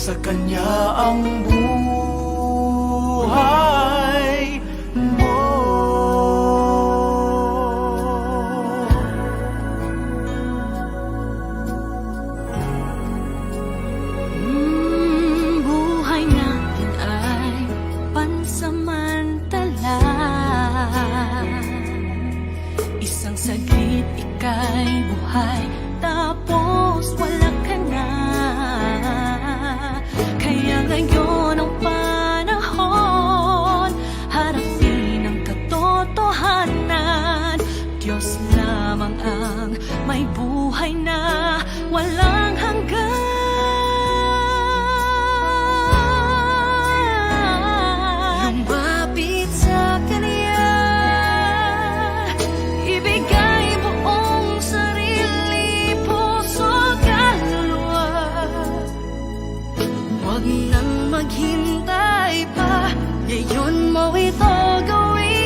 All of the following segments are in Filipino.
sa Kanya ang buhay mo. Buhay natin ay pansamantala. Isang saglit ika'y buhay, tapos wala ka na. Kaya ngayon ang panahon, harapin ang katotohanan. Diyos lamang ang may buhay na walang hanggan. Lumapit sa Kanya, ibigay buong sarili, puso, kaluluwa. Huwag nang maghintay pa, ngayon mo ito gawin.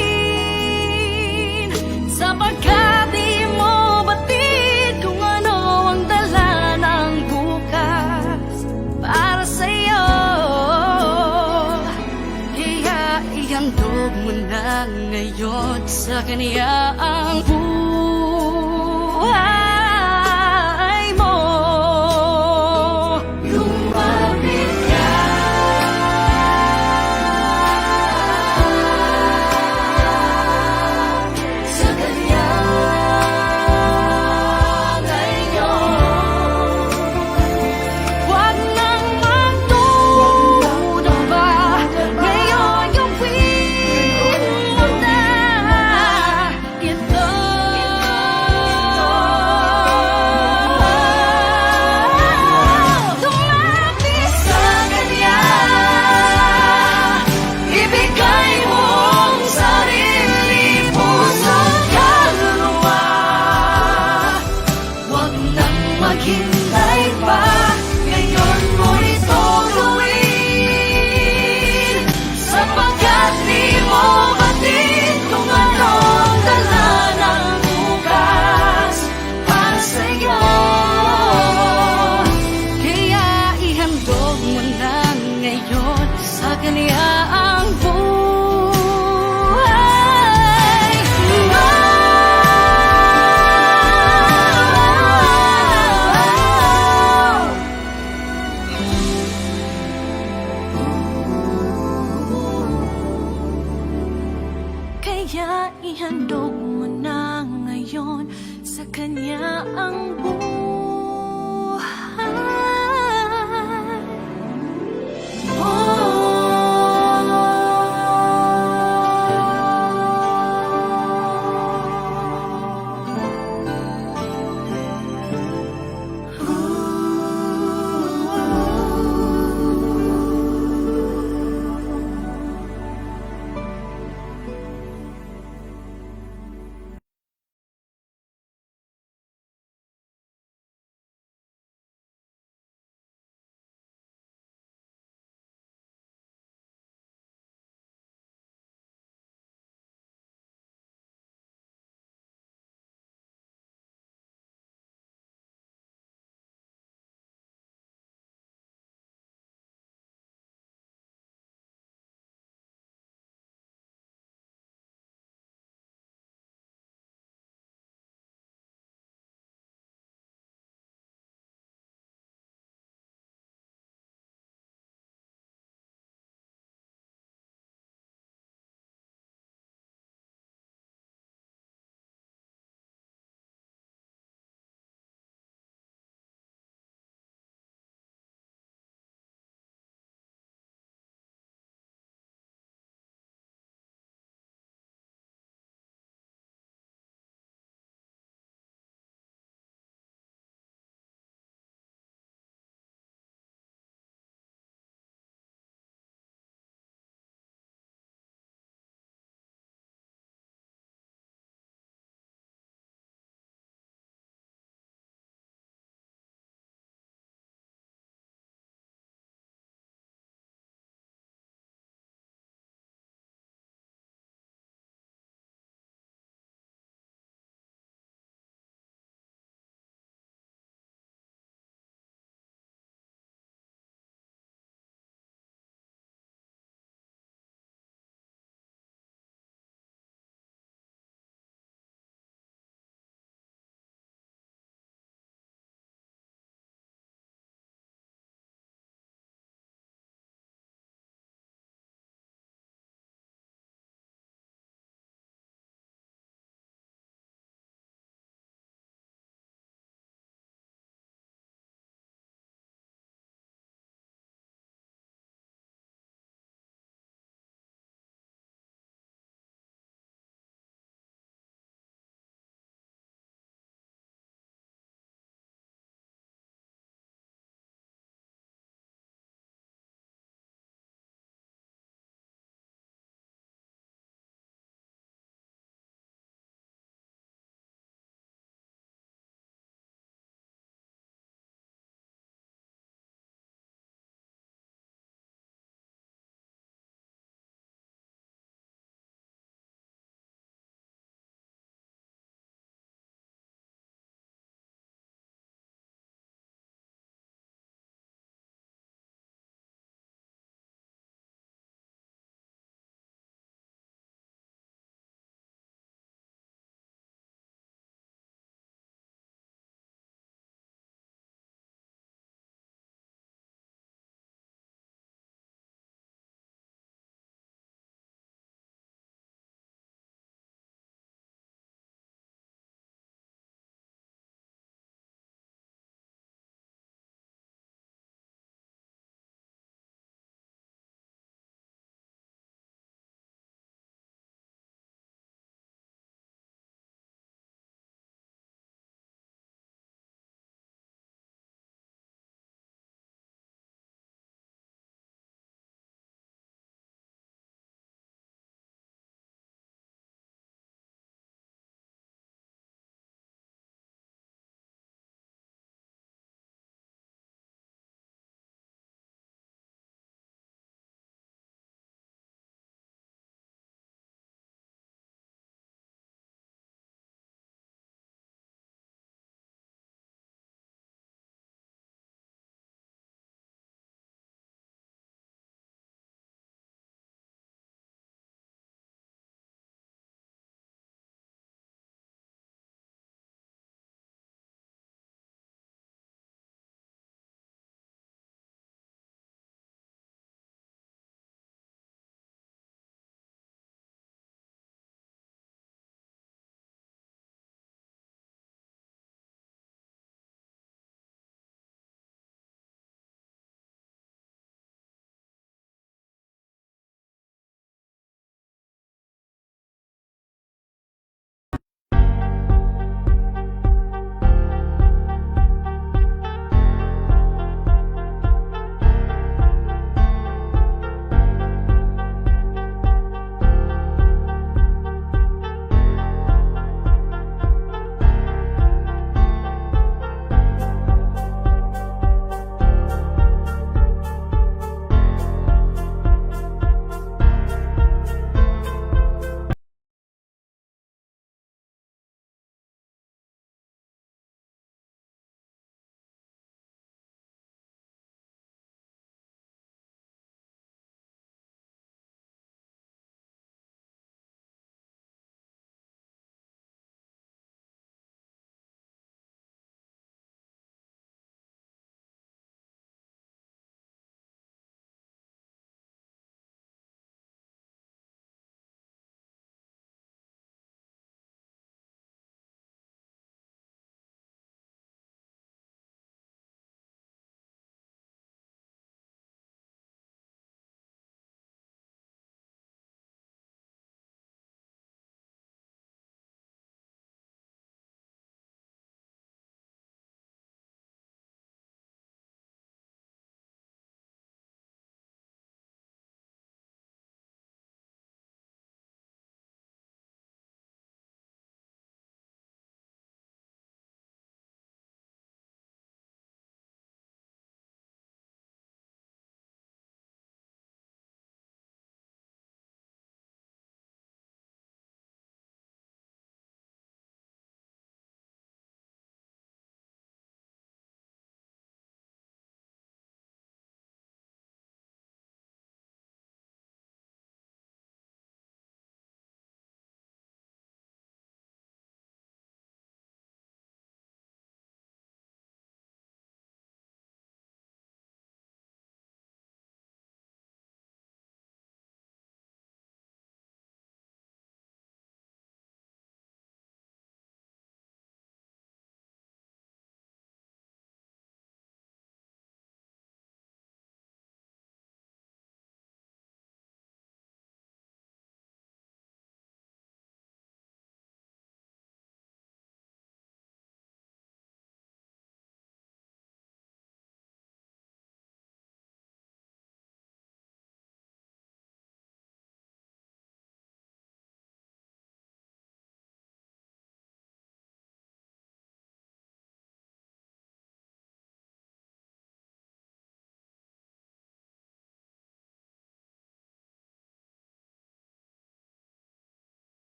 Sapagkat di mo batid kung ano ang dala ng bukas para sa'yo. Kaya ihandog mo na ngayon sa Kanya ang buhay mo. Lumapit ka sa Kanya ngayon. Huwag nang magduda pa, ngayon gawin mo na ito. Lumapit sa Kanya, ibigay mo ang sarili, puso, kaluluwa. Huwag nang maghintay pa, ngayon mo ito gawin. Sapagkat di mo batid kung ano ang dala ng bukas para sa'yo. Kaya ihandog mo na ngayon sa Kanya ang buhay mo. Kaya ihandog mo na ngayon sa Kanya ang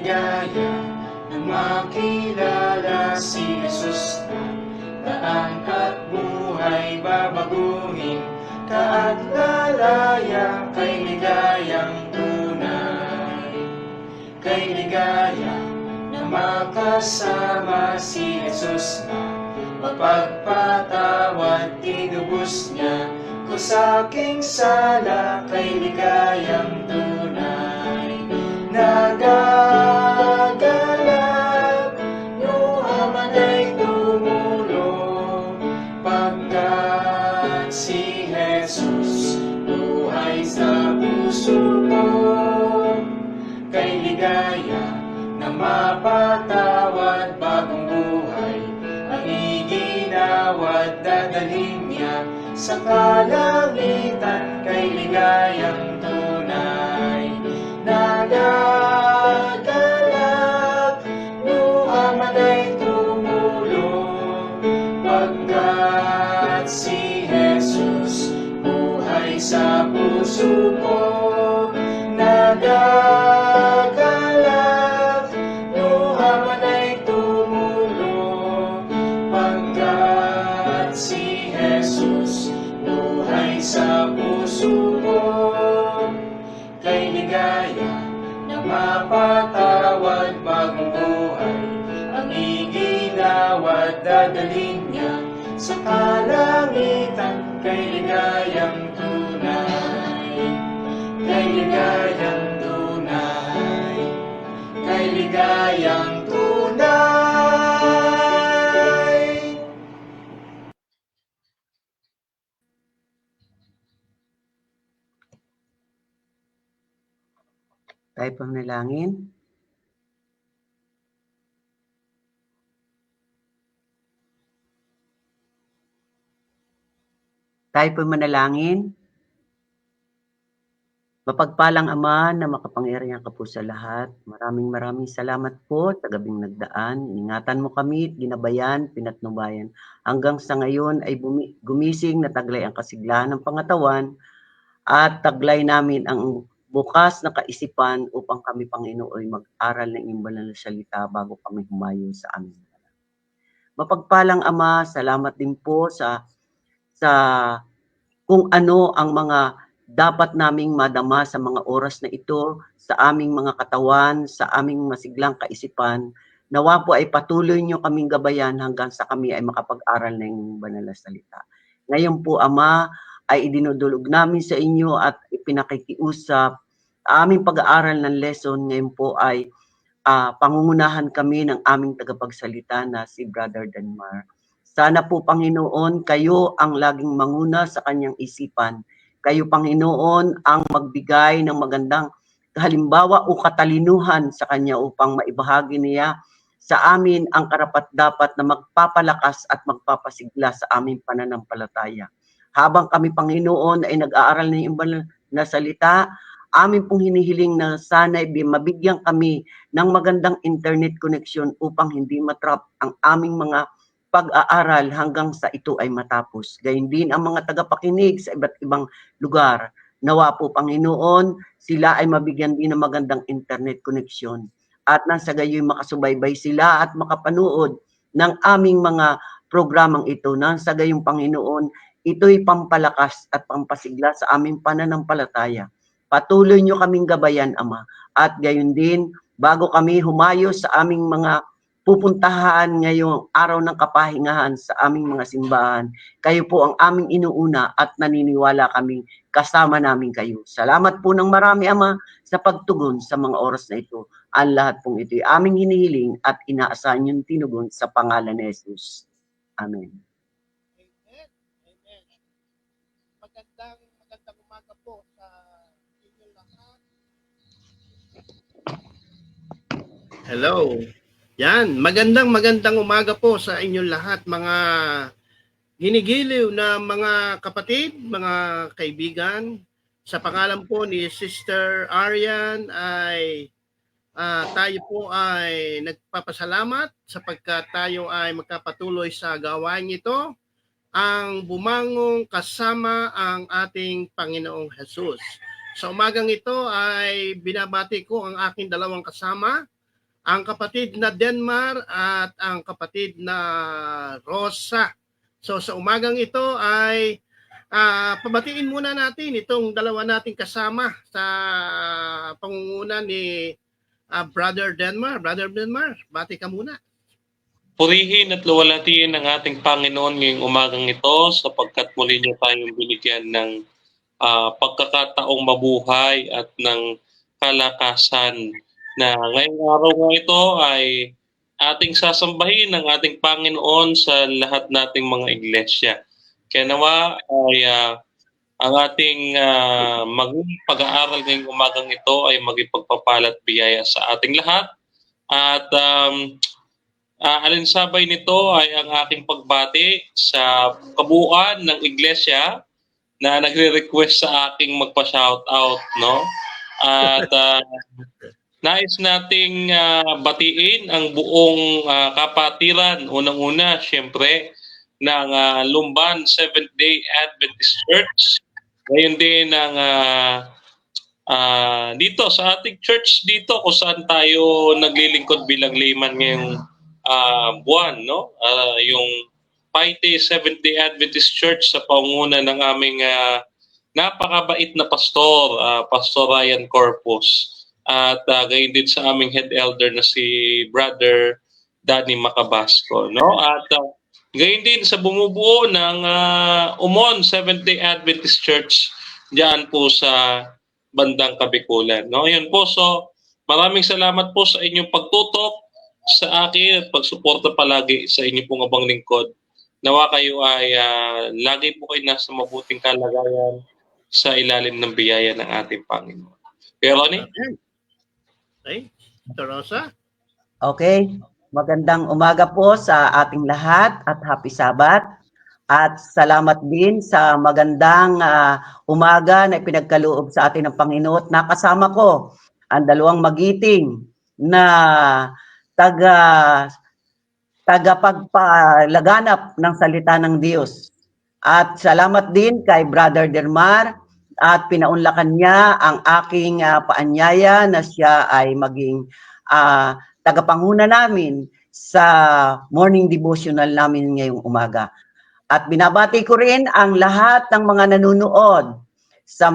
ligaya na makilala si Jesus na daan at buhay babaguhin ka at lalaya kay ligayang tunay. Kay ligaya na makasama si Jesus na mapagpatawad tinubos niya ko sa aking sala kay ligayang tunay. Nagagalak luha man ay tumulong pagkat si Jesus buhay sa puso ko. Kay ligaya na mapatawad bagong buhay ang iginawat dadalhin niya sa kalangitan kay ligayang tunay. Nagagalak luha man ay tumulong pagkat si Jesus buhay sa puso ko. Nagagalak luha man ay tumulong pagkat si Jesus buhay sa puso ko. Kay ligaya na mapatawad bagong buhay ang iginawat dadalhin niya sa kalangitan kay ligayang tunay. Kay ligayang tunay. Kay ligayang tunay. Tayo panalangin. Tayo po manalangin. Mapagpalang Ama na makapangyarihan ka po sa lahat. Maraming salamat po sa gabing nagdaan. Ingatan mo kami, ginabayan, pinatnubayan. Hanggang sa ngayon ay gumising na taglay ang kasiglahan ng pangatawan at taglay namin ang bukas na kaisipan upang kami, Panginoon, ay mag-aral ng iyong banal na salita bago kami humayo sa amin. Mapagpalang Ama, salamat din po sa kung ano ang mga dapat naming madama sa mga oras na ito, sa aming mga katawan, sa aming masiglang kaisipan. Nawa po ay patuloy niyo kaming gabayan hanggang sa kami ay makapag-aral ng iyong banal na salita. Ngayon po, Ama, ay idinudulog namin sa inyo at ipinakikiusap aming pag-aaral ng lesson. Ngayon po ay pangungunahan kami ng aming tagapagsalita na si Brother Danmar. Sana po, Panginoon, kayo ang laging manguna sa kanyang isipan. Kayo, Panginoon, ang magbigay ng magandang halimbawa o katalinuhan sa kanya upang maibahagi niya sa amin ang karapat-dapat na magpapalakas at magpapasigla sa aming pananampalataya. Habang kami, Panginoon, ay nag-aaral ng iyong na salita, amin pong hinihiling na sana mabigyan kami ng magandang internet connection upang hindi matrap ang aming mga pag-aaral hanggang sa ito ay matapos. Gayun din ang mga tagapakinig sa iba't ibang lugar. Nawa po, Panginoon, sila ay mabigyan din ng magandang internet connection. At nang sa gayoy makasubaybay sila at makapanood ng aming mga programang ito. Nang sa gayong, Panginoon, ito'y pampalakas at pampasigla sa aming pananampalataya. Patuloy nyo kaming gabayan, Ama. At gayon din, bago kami humayo sa aming mga pupuntahan ngayong araw ng kapahingahan sa aming mga simbahan, kayo po ang aming inuuna at naniniwala kaming kasama namin kayo. Salamat po ng marami, Ama, sa pagtugon sa mga oras na ito. Ang lahat pong ito'y aming hinihiling at inaasahan yung tinugon sa pangalan ni Jesus. Amen. Amen. Amen. Magandang umaga po sa inyo lahat. Hello. Yan, magandang umaga po sa inyong lahat, mga ginigiliw na mga kapatid, mga kaibigan. Sa pangalan po ni Sister Arian ay tayo po ay nagpapasalamat sapagkat tayo ay magkapatuloy sa gawain ito, ang bumangong kasama ang ating Panginoong Jesus. Sa umagang ito ay binabati ko ang aking dalawang kasama, ang kapatid na Denmar at ang kapatid na Rosa. So sa umagang ito ay pabatiin muna natin itong dalawa nating kasama sa pangunguna ni Brother Denmar. Brother Denmar, bati ka muna. Purihin at luwalhatiin ang ating Panginoon ngayong umagang ito sapagkat muli niya tayong binigyan ng pagkakataong mabuhay at ng kalakasan na ngayong araw nga ito ay ating sasambahin ang ating Panginoon sa lahat nating mga iglesia. Kaya nawa ay ang ating maging pag-aaral ngayong umagang ito ay maging pagpapalat biyaya sa ating lahat. At alinsabay nito ay ang aking pagbati sa kabuuan ng iglesia na nagre-request sa aking magpa-shoutout, no? At nais nating batiin ang buong kapatiran, unang-una, siyempre, ng Lumban Seventh-day Adventist Church. Ngayon din ang dito sa ating church dito kung saan tayo naglilingkod bilang layman ngayong buwan, no? Yung Paite Seventh-day Adventist Church sa pangunguna ng aming napakabait na pastor, Pastor Ryan Corpus. At gayon din sa aming head elder na si Brother Danny Macabasco, no? At gayon din sa bumubuo ng Umon Seventh-day Adventist Church diyan po sa bandang Kabikulan, no? Ayun po, so maraming salamat po sa inyong pagtutok sa akin at pagsuporta palagi sa inyo pong abang lingkod. Nawa kayo ay lagi po kayo nasa mabuting kalagayan sa ilalim ng biyaya ng ating Panginoon. Kaya Ronnie? Okay, Rosa? Okay, magandang umaga po sa ating lahat at happy Sabat. At salamat din sa magandang umaga na ipinagkaloob sa atin ng Panginoon. Nakasama ko ang dalawang magiting na tagapagpalaganap ng salita ng Diyos. At salamat din kay Brother Dermar at pinaunlakan niya ang aking paanyaya na siya ay maging tagapanguna namin sa morning devotional namin ngayong umaga. At binabati ko rin ang lahat ng mga nanunood sa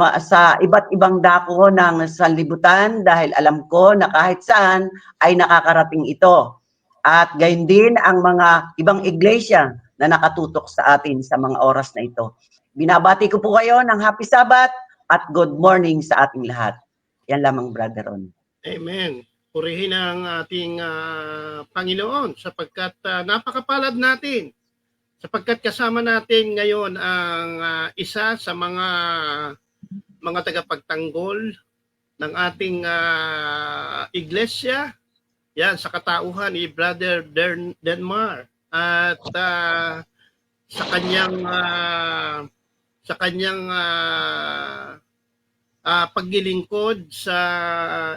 iba't ibang dako ng sanlibutan dahil alam ko na kahit saan ay nakakarating ito. At gayon din ang mga ibang iglesia na nakatutok sa atin sa mga oras na ito. Binabati ko po kayo ng happy Sabat at good morning sa ating lahat. Yan lamang, Brother Ron. Amen. Purihin ang ating Panginoon sapagkat napakapalad natin. Sapagkat kasama natin ngayon ang isa sa mga tagapagtanggol ng ating iglesia. Yan, sa katauhan ni Brother Denmar. At sa kanyang paglilingkod sa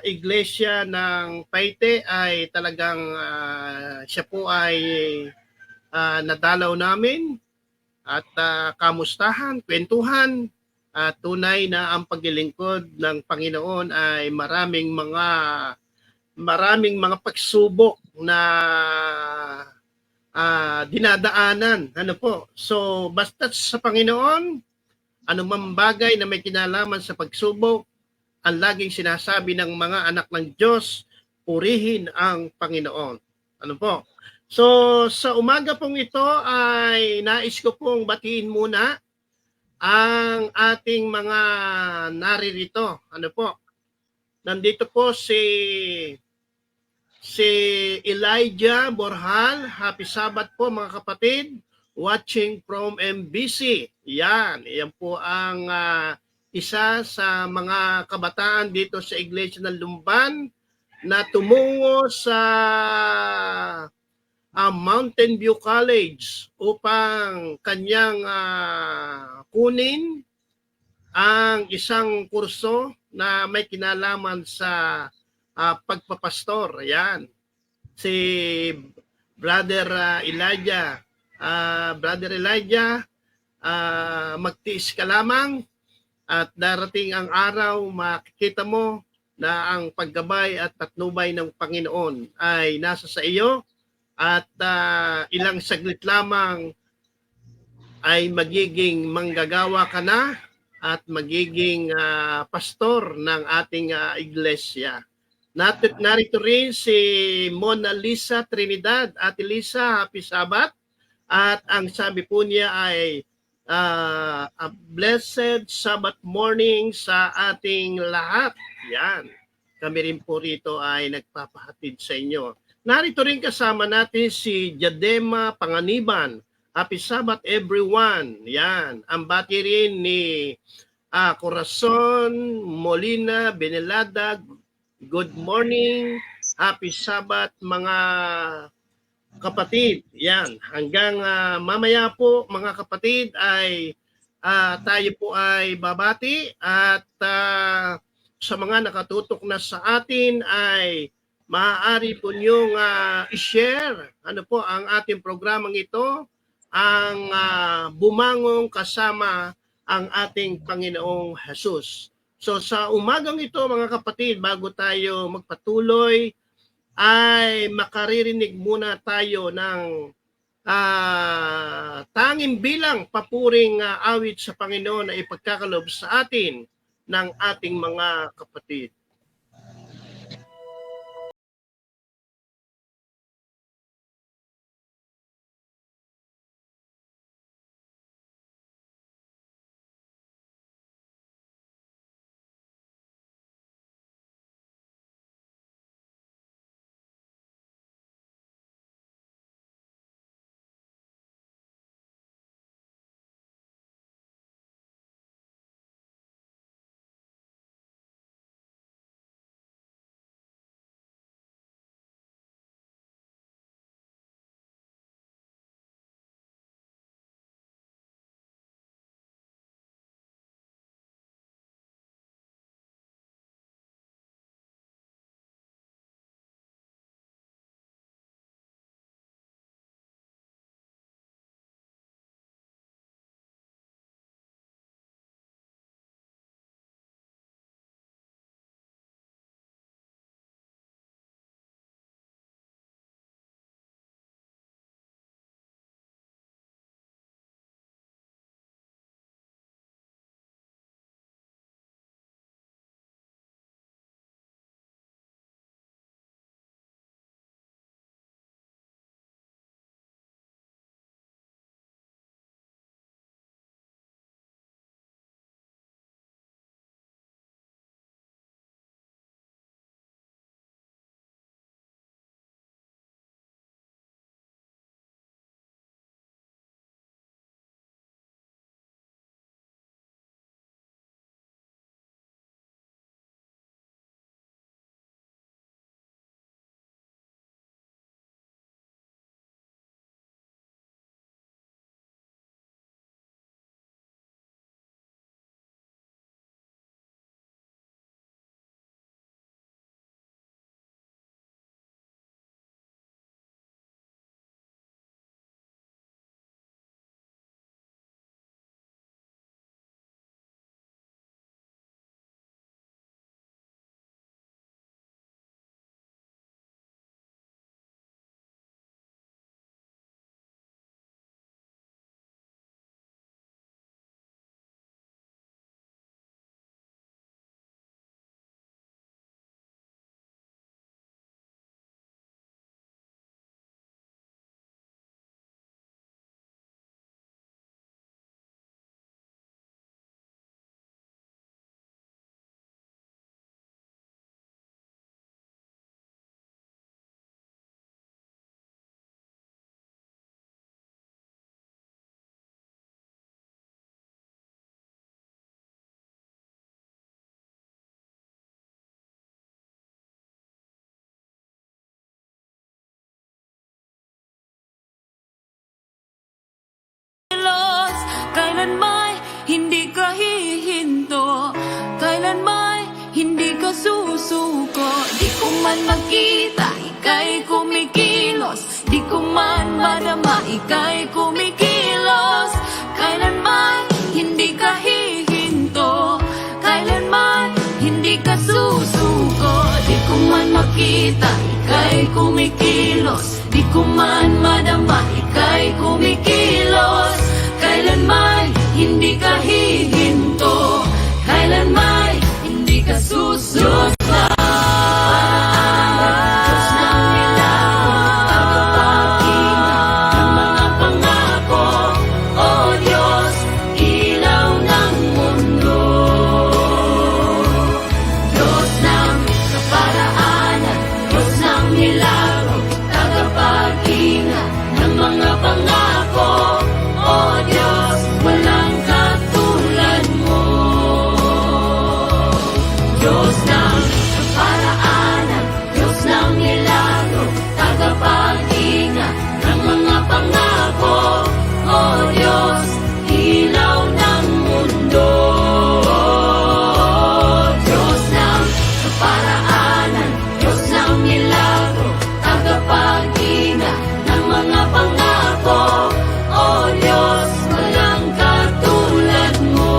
iglesia ng Paite ay talagang siya po ay nadalaw namin at kamustahan, kwentuhan, tunay na ang paglilingkod ng Panginoon ay maraming mga pagsubok na dinadaanan. Ano po? So, basta sa Panginoon, anumang bagay na may kinalaman sa pagsubok, ang laging sinasabi ng mga anak ng Diyos, purihin ang Panginoon. Ano po? So, sa umaga pong ito ay nais ko pong batiin muna ang ating mga naririto. Ano po? Nandito po si Elijah Borhal. Happy Sabat po mga kapatid. Watching from MBC. Yan po ang isa sa mga kabataan dito sa Iglesia ng Lumban na tumungo sa Mountain View College upang kanyang kunin ang isang kurso na may kinalaman sa pagpapastor. Yan. Si Brother Elijah. Brother Elijah, magtiis ka lamang at darating ang araw makikita mo na ang paggabay at patnubay ng Panginoon ay nasa sa iyo at ilang saglit lamang ay magiging manggagawa ka na at magiging pastor ng ating iglesia. Narito rin si Mona Lisa Trinidad. Ate Lisa, happy Sabbath. At ang sabi po niya ay a blessed Sabbath morning sa ating lahat. Yan. Kami rin po rito ay nagpapahatid sa inyo. Narito rin kasama natin si Jadema Panganiban. Happy Sabbath everyone. Yan. Ang bati rin ni Corazon Molina Benelada. Good morning. Happy Sabbath mga kapatid. Yan. Hanggang mamaya po mga kapatid ay tayo po ay babati at sa mga nakatutok na sa atin ay maaari po niyong i-share ano po ang ating programang ito, ang bumangong kasama ang ating Panginoong Jesus. So sa umagang ito mga kapatid, bago tayo magpatuloy, ay makaririnig muna tayo ng tanging bilang papuring awit sa Panginoon na ipagkakalob sa atin ng ating mga kapatid. Kailan may hindi ka hihinto, kailan may hindi ka susuko. Di ko man makita, ika'y kumikilos, di ko man madama, ika'y kumikilos. Kailan may hindi ka hihinto, kailan may hindi ka susuko. ko man makita, ika'y kumikilos. Di ko man madama, ika'y kumikilos. Kailanman hindi ka hihinto, kailanman hindi ka susunod. Diyos ng milagro, tagapag-ingat ng mga pangako. O Diyos, ilaw ng mundo. Diyos ng kaparaanan, Diyos ng milagro, tagapag-ingat ng mga pangako. O Diyos, walang katulad mo. Diyos ng kaparaanan, Diyos ng milagro, tagapag-ingat ng mga pangako. O Diyos, ilaw ng mundo. Diyos ng kaparaanan, Diyos ng milagro, tagapag-ingat ng mga pangako. O Diyos, walang katulad mo.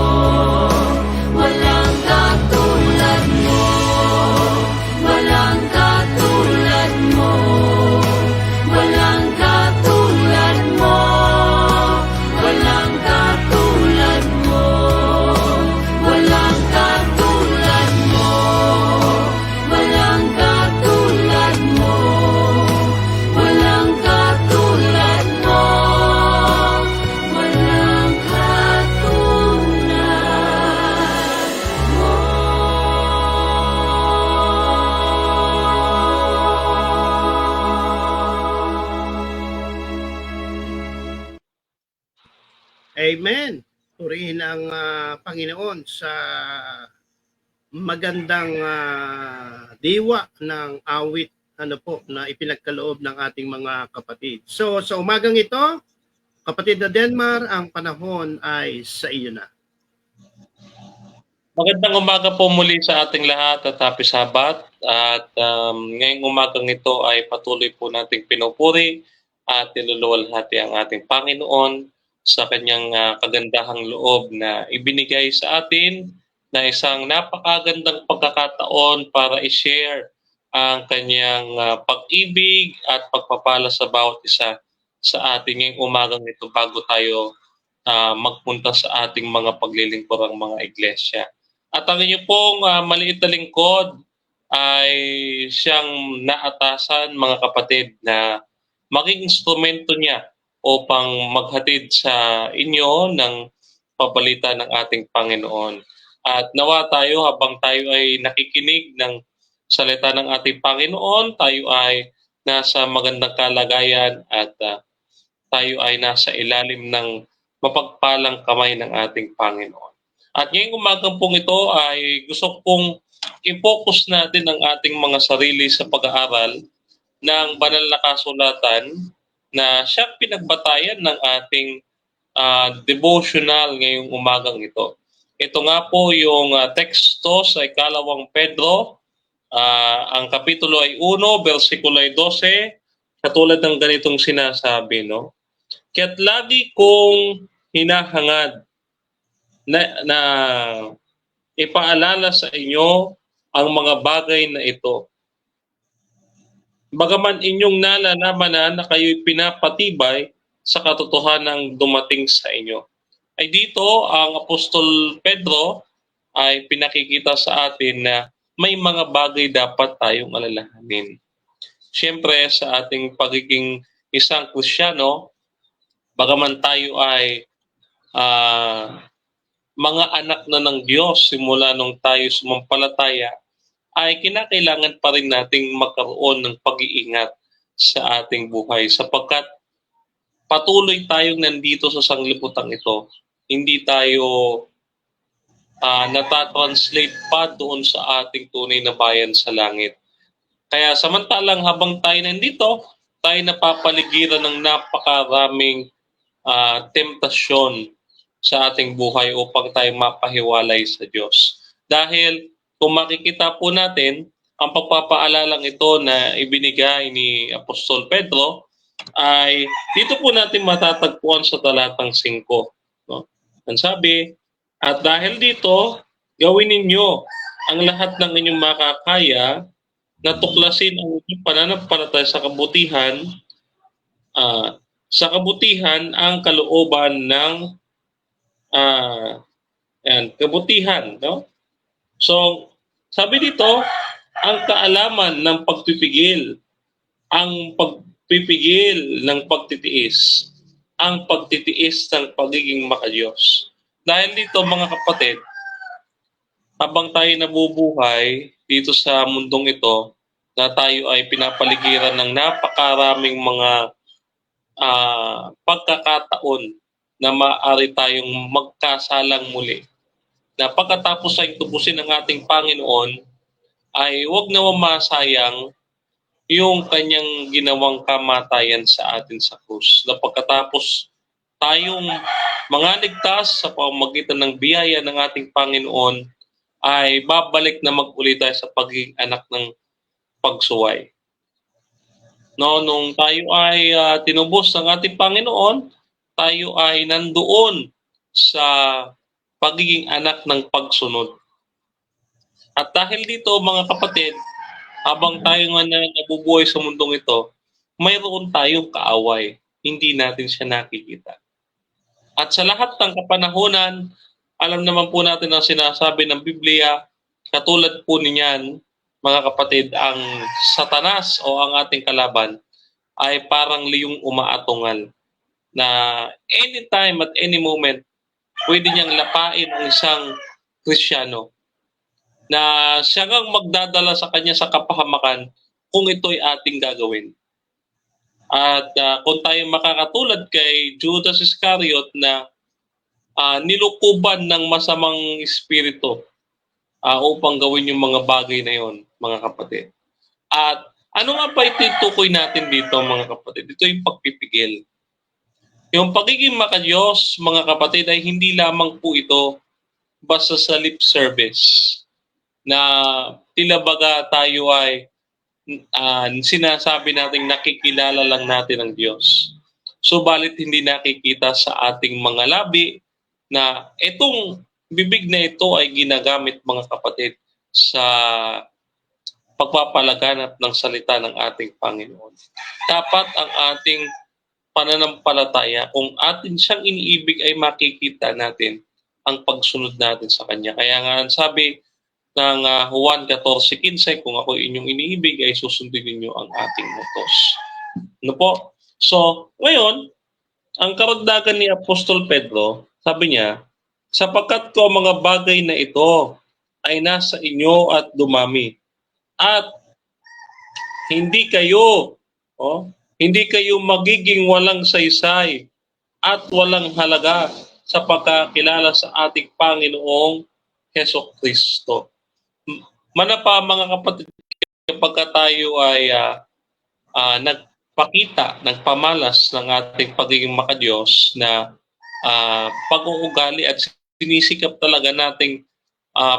Walang katulad mo. Walang katulad mo. Walang katulad mo. Walang katulad mo. Walang katulad mo. Walang katulad mo. Walang katulad mo. Walang Amen. Purihin ang Panginoon sa magandang diwa ng awit na ipinagkaloob ng ating mga kapatid. So sa umagang ito, kapatid na Denmar, ang panahon ay sa iyo na. Magandang umaga po muli sa ating lahat at happy Sabat. At ngayong umagang ito ay patuloy po nating pinupuri at niluluwalhati ang ating Panginoon sa kanyang kagandahang loob na ibinigay sa atin na isang napakagandang pagkakataon para i-share ang kanyang pag-ibig at pagpapala sa bawat isa sa atin ngayong umagang ito bago tayo magpunta sa ating mga paglilingkurang mga iglesia. At ang inyo pong maliit na lingkod ay siyang naatasan, mga kapatid, na maging instrumento niya upang maghatid sa inyo ng pabalita ng ating Panginoon. At nawa tayo habang tayo ay nakikinig ng salita ng ating Panginoon, tayo ay nasa magandang kalagayan at tayo ay nasa ilalim ng mapagpalang kamay ng ating Panginoon. At ngayong umagang pong ito ay gusto kong i-focus natin ang ating mga sarili sa pag-aaral ng banal na kasulatan na siyang pinagbatayan ng ating devotional ngayong umagang ito. Ito nga po yung teksto sa ikalawang Pedro, ang kapitulo ay 1, versikulo ay 12, katulad ng ganitong sinasabi, no? Kaya't lagi kong hinahangad na ipaalala sa inyo ang mga bagay na ito. Bagaman inyong nalalaman na kayo'y pinapatibay sa katotohanang dumating sa inyo. Ay dito, ang Apostol Pedro ay pinakikita sa atin na may mga bagay dapat tayong alalahanin. Siyempre, sa ating pagiging isang Kristiyano, bagaman tayo ay mga anak na ng Diyos simula nung tayo sumampalataya, ay kinakailangan pa rin nating magkaroon ng pag-iingat sa ating buhay sapagkat patuloy tayong nandito sa sanglibutang ito. Hindi tayo natatranslate pa doon sa ating tunay na bayan sa langit. Kaya samantalang habang tayo nandito, tayo napapaligiran ng napakaraming temptasyon sa ating buhay upang tayo mapahiwalay sa Diyos. Dahil kung makikita po natin, ang pagpapaalalang ito na ibinigay ni Apostol Pedro ay dito po natin matatagpuan sa talatang 5. No? Ang sabi, at dahil dito, gawin ninyo ang lahat ng inyong makakaya na tuklasin ang pananampalataya sa kabutihan ang kalooban ng kabutihan, no? So, sabi dito, ang kaalaman ng pagpipigil, ang pagpipigil ng pagtitiis, ang pagtitiis ng pagiging makadiyos. Dahil dito, mga kapatid, habang tayo nabubuhay dito sa mundong ito, na tayo ay pinapaligiran ng napakaraming mga pagkakataon na maaari tayong magkasalang muli. Na pagkatapos ay tubusin ng ating Panginoon, ay huwag na masayang yung kanyang ginawang kamatayan sa atin sa krus. Na pagkatapos tayong mga ligtas sa pamamagitan ng biyaya ng ating Panginoon, ay babalik na mag-uli tayo sa pagiging anak ng pagsuway. No, nung tayo ay tinubos ng ating Panginoon, tayo ay nandoon sa pagiging anak ng pagsunod. At dahil dito, mga kapatid, habang tayo nga nabubuhay sa mundong ito, mayroon tayong kaaway. Hindi natin siya nakikita. At sa lahat ng kapanahunan, alam naman po natin ang sinasabi ng Biblia, katulad po niyan, mga kapatid, ang Satanas o ang ating kalaban ay parang liyong umaatungal na anytime at any moment, pwede niyang lapain ang isang Kristiyano na siya ngang magdadala sa kanya sa kapahamakan kung ito'y ating gagawin. At kung tayo makakatulad kay Judas Iscariot na nilukuban ng masamang espiritu upang gawin yung mga bagay na yon, mga kapatid. At ano nga ba itutukoy natin dito, mga kapatid? Ito yung pagpipigil. Yung pagiging makadiyos, mga kapatid, ay hindi lamang po ito basta sa lip service na tila baga tayo ay sinasabi natin nakikilala lang natin ang Diyos. Subalit hindi nakikita sa ating mga labi na itong bibig na ito ay ginagamit, mga kapatid, sa pagpapalaganap ng salita ng ating Panginoon. Dapat ang ating pananampalataya, kung atin siyang iniibig, ay makikita natin ang pagsunod natin sa Kanya. Kaya nga sabi ng Juan 14:15, kung ako inyong iniibig, ay susundin ninyo ang ating utos. Ano po? So, ngayon, ang karagdagan ni Apostol Pedro, sabi niya, sapagkat ko ang mga bagay na ito ay nasa inyo at dumami. At hindi kayo magiging walang saysay at walang halaga sa pagkakilala sa ating Panginoong Hesukristo. Manapa, mga kapatid, kapag tayo ay nagpamalas ng ating pagiging makadiyos na pag-uugali at sinisikap talaga nating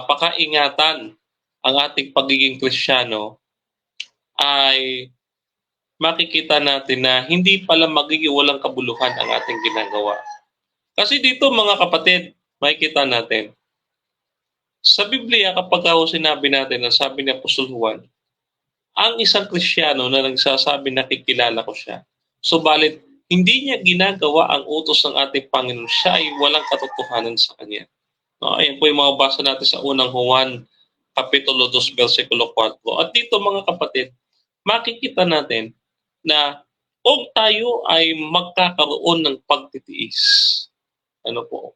pakaingatan ang ating pagiging Kristiyano, ay makikita natin na hindi pala magiging walang kabuluhan ang ating ginagawa. Kasi dito, mga kapatid, makikita natin, sa Biblia, kapag sinabi natin, na sabi ni Apostol Juan, ang isang Kristiyano na nagsasabi nakikilala ko siya, subalit hindi niya ginagawa ang utos ng ating Panginoon, siya ay walang katotohanan sa Kanya. No, ayan po yung mga basa natin sa unang Juan, Kapitulo 2, versikulo 4. At dito, mga kapatid, makikita natin na kung tayo ay magkakaroon ng pagtitiis,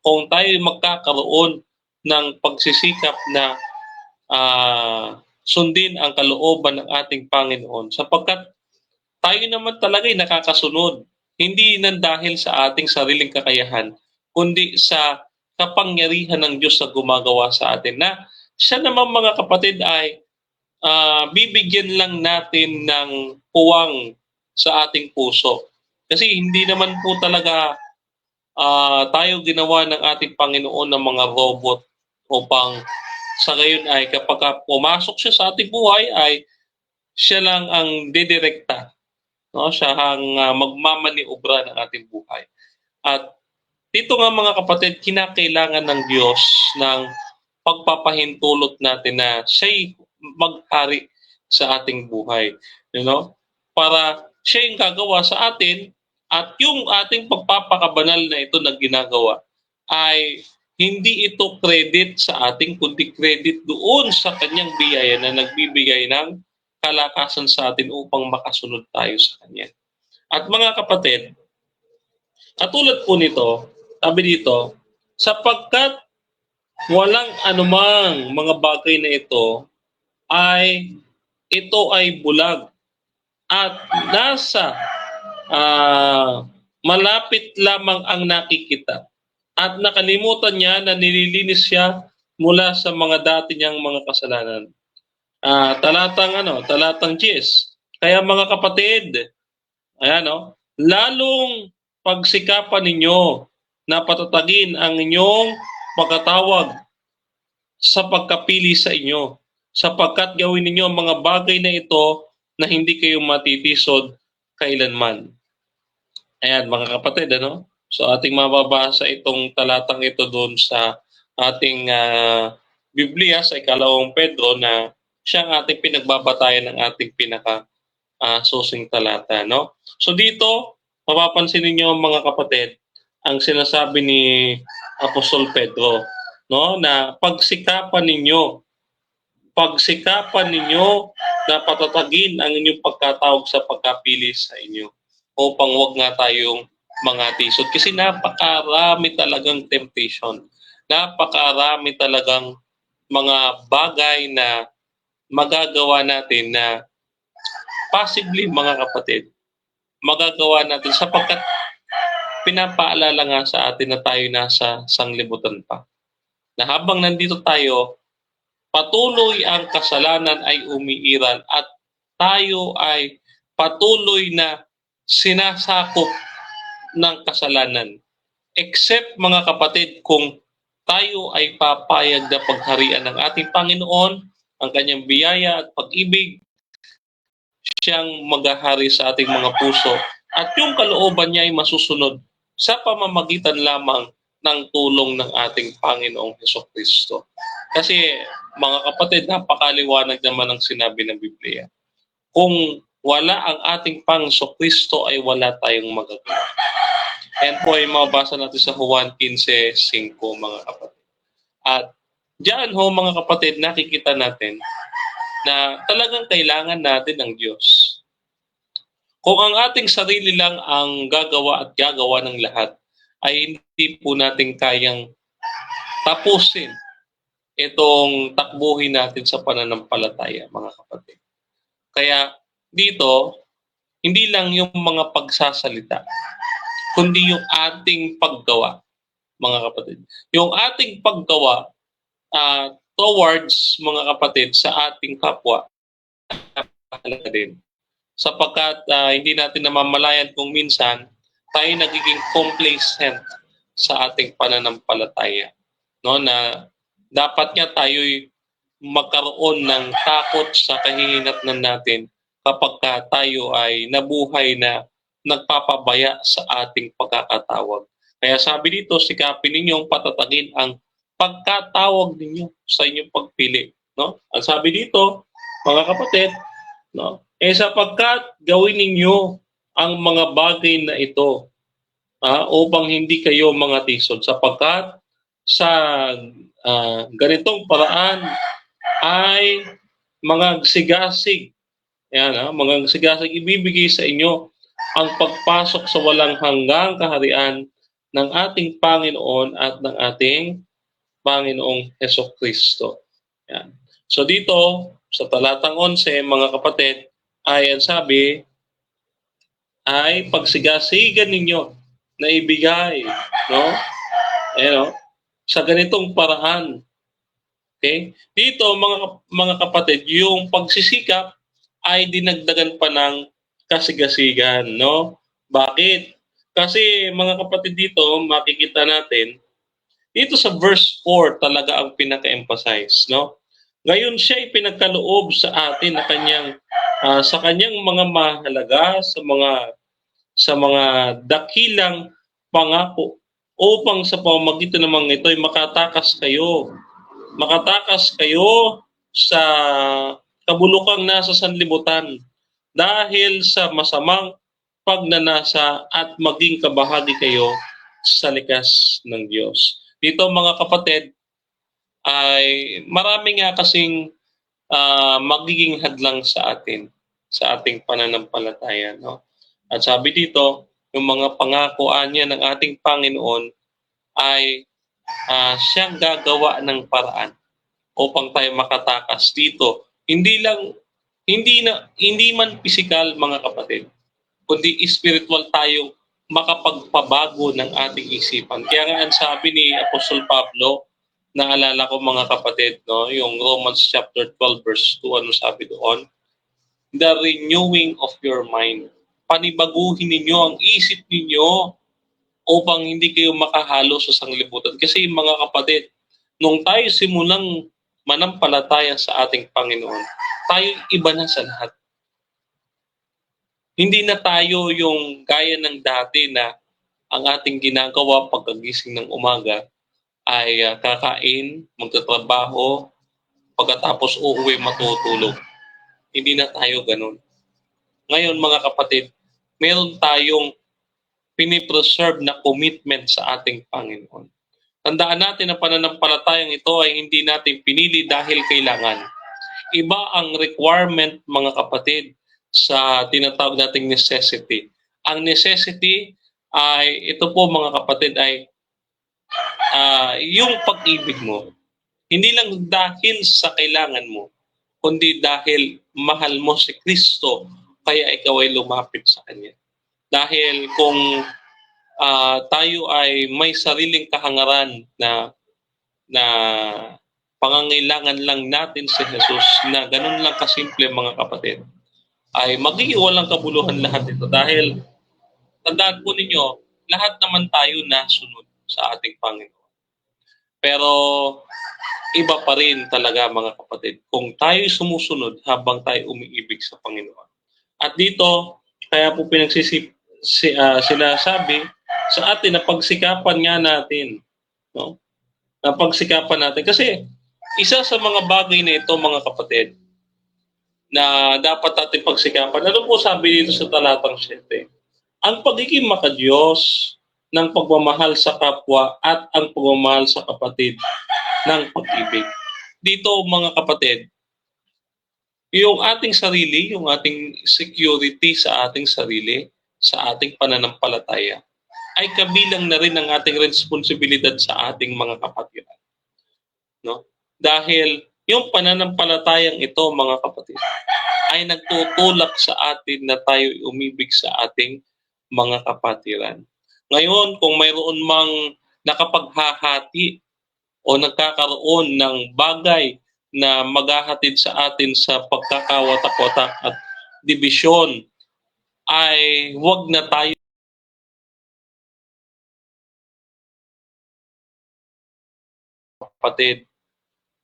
kung tayo ay magkakaroon ng pagsisikap na sundin ang kalooban ng ating Panginoon, sapagkat tayo naman talaga ay nakakasunod, hindi nang dahil sa ating sariling kakayahan, kundi sa kapangyarihan ng Diyos na gumagawa sa atin, na siya naman, mga kapatid, ay bibigyan lang natin ng puwang sa ating puso. Kasi hindi naman po talaga tayo ginawa ng ating Panginoon ng mga robot upang sa gayon ay kapag pumasok siya sa ating buhay ay siya lang ang didirekta. No? Siya ang magmamaniobra ng ating buhay. At dito nga, mga kapatid, kinakailangan ng Diyos ng pagpapahintulot natin na siya'y maghari sa ating buhay. You know? Para siya yung gagawa sa atin at yung ating pagpapakabanal na ito na ginagawa ay hindi ito credit sa ating kundi credit doon sa kanyang biyaya na nagbibigay ng kalakasan sa atin upang makasunod tayo sa kanya. At mga kapatid, katulad po nito, sabi dito, sapagkat walang anumang mga bagay na ito ay bulag at nasa malapit lamang ang nakikita at nakalimutan niya na nililinis siya mula sa mga dati niyang mga kasalanan. Talatang 10. Kaya mga kapatid, lalong pagsikapan ninyo na patatagin ang inyong pagkatawag sa pagkapili sa inyo, sapagkat gawin ninyo ang mga bagay na ito na hindi kayo matitisod kailanman. Ayan mga kapatid, so ating mababasa itong talatang ito doon sa ating Biblia sa ikalawang Pedro na siya ang ating pinagbabatayan ng ating susing talata. No? So dito, mapapansin ninyo mga kapatid, ang sinasabi ni Apostol Pedro, no, na pagsikapan ninyo na patatagin ang inyong pagkatawag sa pagkapili sa inyo upang wag nga tayong mga tisod. Kasi napakarami talagang temptation. Napakarami talagang mga bagay na magagawa natin na possibly mga kapatid, magagawa natin sapagkat pinapaalala nga sa atin na tayo nasa sanglibutan pa. Na habang nandito tayo, patuloy ang kasalanan ay umiiral at tayo ay patuloy na sinasakop ng kasalanan. Except mga kapatid, kung tayo ay papayag na pagharian ng ating Panginoon, ang kanyang biyaya at pag-ibig, siyang maghahari sa ating mga puso at yung kalooban niya ay masusunod sa pamamagitan lamang ng tulong ng ating Panginoong Hesukristo. Kasi mga kapatid, napakaliwanag naman ang sinabi ng Biblia. Kung wala ang ating Panginoong ay wala tayong magagawa. Yan po ay mabasa natin sa Juan 15:5 mga kapatid. At diyan mga kapatid, nakikita natin na talagang kailangan natin ng Diyos. Kung ang ating sarili lang ang gagawa at gagawa ng lahat, ay hindi po natin kayang tapusin itong takbuhin natin sa pananampalataya, mga kapatid. Kaya dito, hindi lang yung mga pagsasalita, kundi yung ating paggawa, mga kapatid. Yung ating paggawa towards, mga kapatid, sa ating kapwa, mahalaga din. Sapagkat hindi natin namamalayan kung minsan tayo nagiging complacent sa ating pananampalataya. No, na dapat nga tayo'y magkaroon ng takot sa kahihinatnan natin kapag tayo ay nabuhay na nagpapabaya sa ating pagkakatawag. Kaya sabi dito, sikapin ninyong patatagin ang pagkatawag ninyo sa inyong pagpili. No? Ang sabi dito, mga kapatid, no, sapagkat gawin ninyo ang mga bagay na ito upang hindi kayo mga tisod, sapagkat sa ganitong paraan ay mga sigasig, mga sigasig ibibigay sa inyo ang pagpasok sa walang hanggang kaharian ng ating Panginoon at ng ating Panginoong Hesukristo. Yan. So dito, sa talatang 11, mga kapatid, ay ang sabi, ay pagsigasigan ninyo na ibigay, no? Sa ganitong paraan. Okay? Dito, mga kapatid, yung pagsisikap ay dinagdagan pa ng kasigasigan, no? Bakit? Kasi mga kapatid dito, makikita natin, dito sa verse 4 talaga ang pinaka-emphasize, no? Ngayon siya ay pinagkaloob sa atin na sa kanyang mga mahalaga, sa mga dakilang pangako upang sa pamamagitan ng mga ito ay makatakas kayo sa kabulukang nasa sanlibutan dahil sa masamang pagnanasa at maging kabahagi kayo sa likas ng Diyos. Dito mga kapatid, ay marami nga kasing magiging hadlang sa atin, sa ating pananampalataya. No? At sabi dito, yung mga pangakoan niya ng ating Panginoon ay siyang gagawa ng paraan upang tayo makatakas dito. Hindi man pisikal mga kapatid, kundi spiritual tayo makapagpabago ng ating isipan. Kaya nga ang sabi ni Apostol Pablo, naalala ko mga kapatid, no, yung Romans chapter 12 verse 2, ano sabi doon? The renewing of your mind. Panibaguhin ninyo ang isip ninyo upang hindi kayo makahalo sa sanglibutan. Kasi mga kapatid, nung tayo simulang manampalataya sa ating Panginoon, tayo iba na sa lahat. Hindi na tayo yung gaya ng dati na ang ating ginagawa pagkagising ng umaga ay kakain, magtatrabaho, pagkatapos uuwi matutulog. Hindi na tayo ganun. Ngayon mga kapatid, meron tayong pinipreserve na commitment sa ating Panginoon. Tandaan natin na pananampalatayang ito ay hindi natin pinili dahil kailangan. Iba ang requirement mga kapatid sa tinatawag nating necessity. Ang necessity ay, ito po mga kapatid, ay yung pag-ibig mo. Hindi lang dahil sa kailangan mo, kundi dahil mahal mo si Kristo, kaya ikaw ay lumapit sa Kanya. Dahil kung tayo ay may sariling kahangaran na pangangailangan lang natin si Jesus, na ganun lang kasimple mga kapatid, ay magiging walang kabuluhan lahat ito. Dahil tandaan po ninyo, lahat naman tayo nasunod sa ating Panginoon. Pero iba pa rin talaga mga kapatid kung tayo sumusunod habang tayo umiibig sa Panginoon. At dito, kaya po sinasabi sa atin na pagsikapan nga natin. No? Na pagsikapan natin. Kasi isa sa mga bagay na ito mga kapatid na dapat natin pagsikapan. Ano po sabi dito sa talatang 7? Ang pagiging makadiyos ng pagmamahal sa kapwa at ang pagmamahal sa kapatid ng pag-ibig. Dito mga kapatid, yung ating sarili, yung ating security sa ating sarili, sa ating pananampalataya, ay kabilang na rin ang ating responsibilidad sa ating mga kapatiran. No? Dahil yung pananampalatayang ito mga kapatid, ay nagtutulak sa atin na tayo umibig sa ating mga kapatiran. Ngayon, kung mayroon mang nakapaghahati o nagkakaroon ng bagay na maghahatid sa atin sa pagkakawatak-watak at dibisyon, ay huwag na tayo kapatid.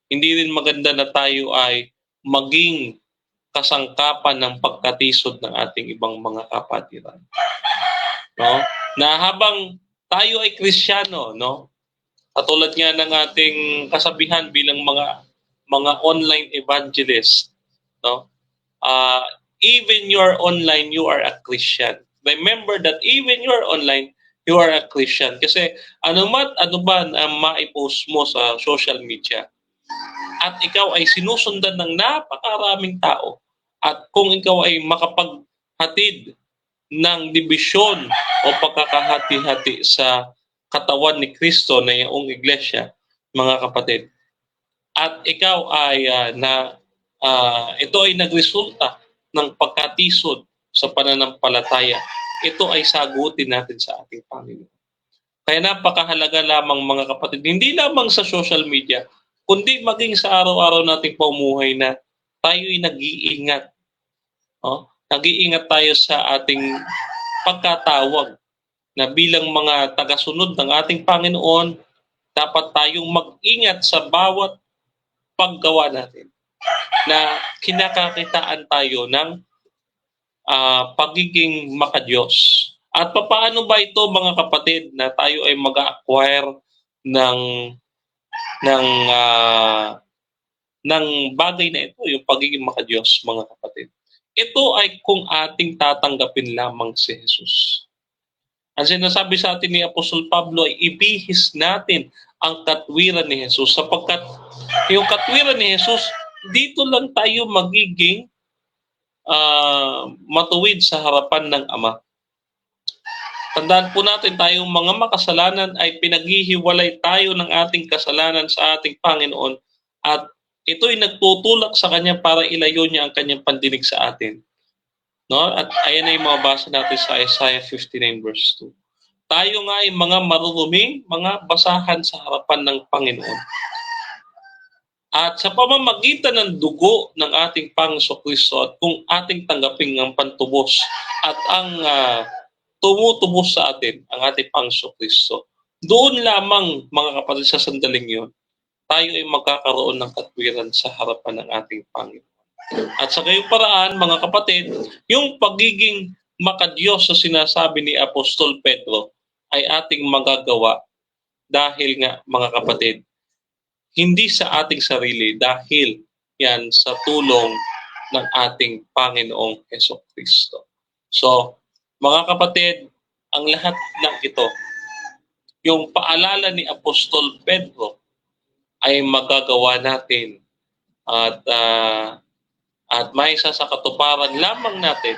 Hindi rin maganda na tayo ay maging kasangkapan ng pagkatisod ng ating ibang mga kapatiran. No? Na habang tayo ay Kristiyano, no? Katulad nga ng ating kasabihan bilang mga online evangelist, no? Even you're online, you are a Christian. Remember that even you're online, you are a Christian. Kasi ano ba ang maipost mo sa social media at ikaw ay sinusundan ng napakaraming tao, at kung ikaw ay makapaghatid ng dibisyon o pagkakahati-hati sa katawan ni Kristo na iyong iglesia, mga kapatid, at ikaw ay ito ay nagresulta ng pagkatisod sa pananampalataya, ito ay sagutin natin sa ating Panginoon. Kaya napakahalaga lamang mga kapatid, hindi lamang sa social media, kundi maging sa araw-araw nating pamumuhay na tayo'y nag-iingat. Oh? Nag-iingat tayo sa ating pagkatawag na bilang mga tagasunod ng ating Panginoon, dapat tayong mag-ingat sa bawat paggawa natin na kinakakitaan tayo ng pagiging makadiyos. At paano ba ito mga kapatid na tayo ay mag-acquire ng ng bagay na ito, yung pagiging makadiyos, mga kapatid. Ito ay kung ating tatanggapin lamang si Jesus. Ang sinasabi sa atin ni Apostol Pablo ay ibihis natin ang katwiran ni Jesus, sapagkat yung katwiran ni Jesus, dito lang tayo magiging matuwid sa harapan ng Ama. Tandaan po natin, tayong mga makasalanan ay pinaghihiwalay tayo ng ating kasalanan sa ating Panginoon, at ito'y nagtutulak sa Kanya para ilayo niya ang Kanyang pandinig sa atin. No? At ayan ay mabasa natin sa Isaiah 59 verse 2. Tayo nga ay mga maruruming, mga basahan sa harapan ng Panginoon. At sa pamamagitan ng dugo ng ating Panginoon Kristo, at kung ating tanggapin ang pantubos at ang tumutubos sa atin, ang ating Panginoon Kristo, doon lamang, mga kapatid, sa sandaling yun, tayo ay magkakaroon ng katwiran sa harapan ng ating Panginoon. At sa gayong paraan, mga kapatid, yung pagiging makadiyos sa sinasabi ni Apostol Pedro ay ating magagawa dahil nga, mga kapatid, hindi sa ating sarili, dahil yan sa tulong ng ating Panginoong Jesucristo. So, mga kapatid, ang lahat ng ito, yung paalala ni Apostol Pedro ay magagawa natin at maisa sa katuparan lamang natin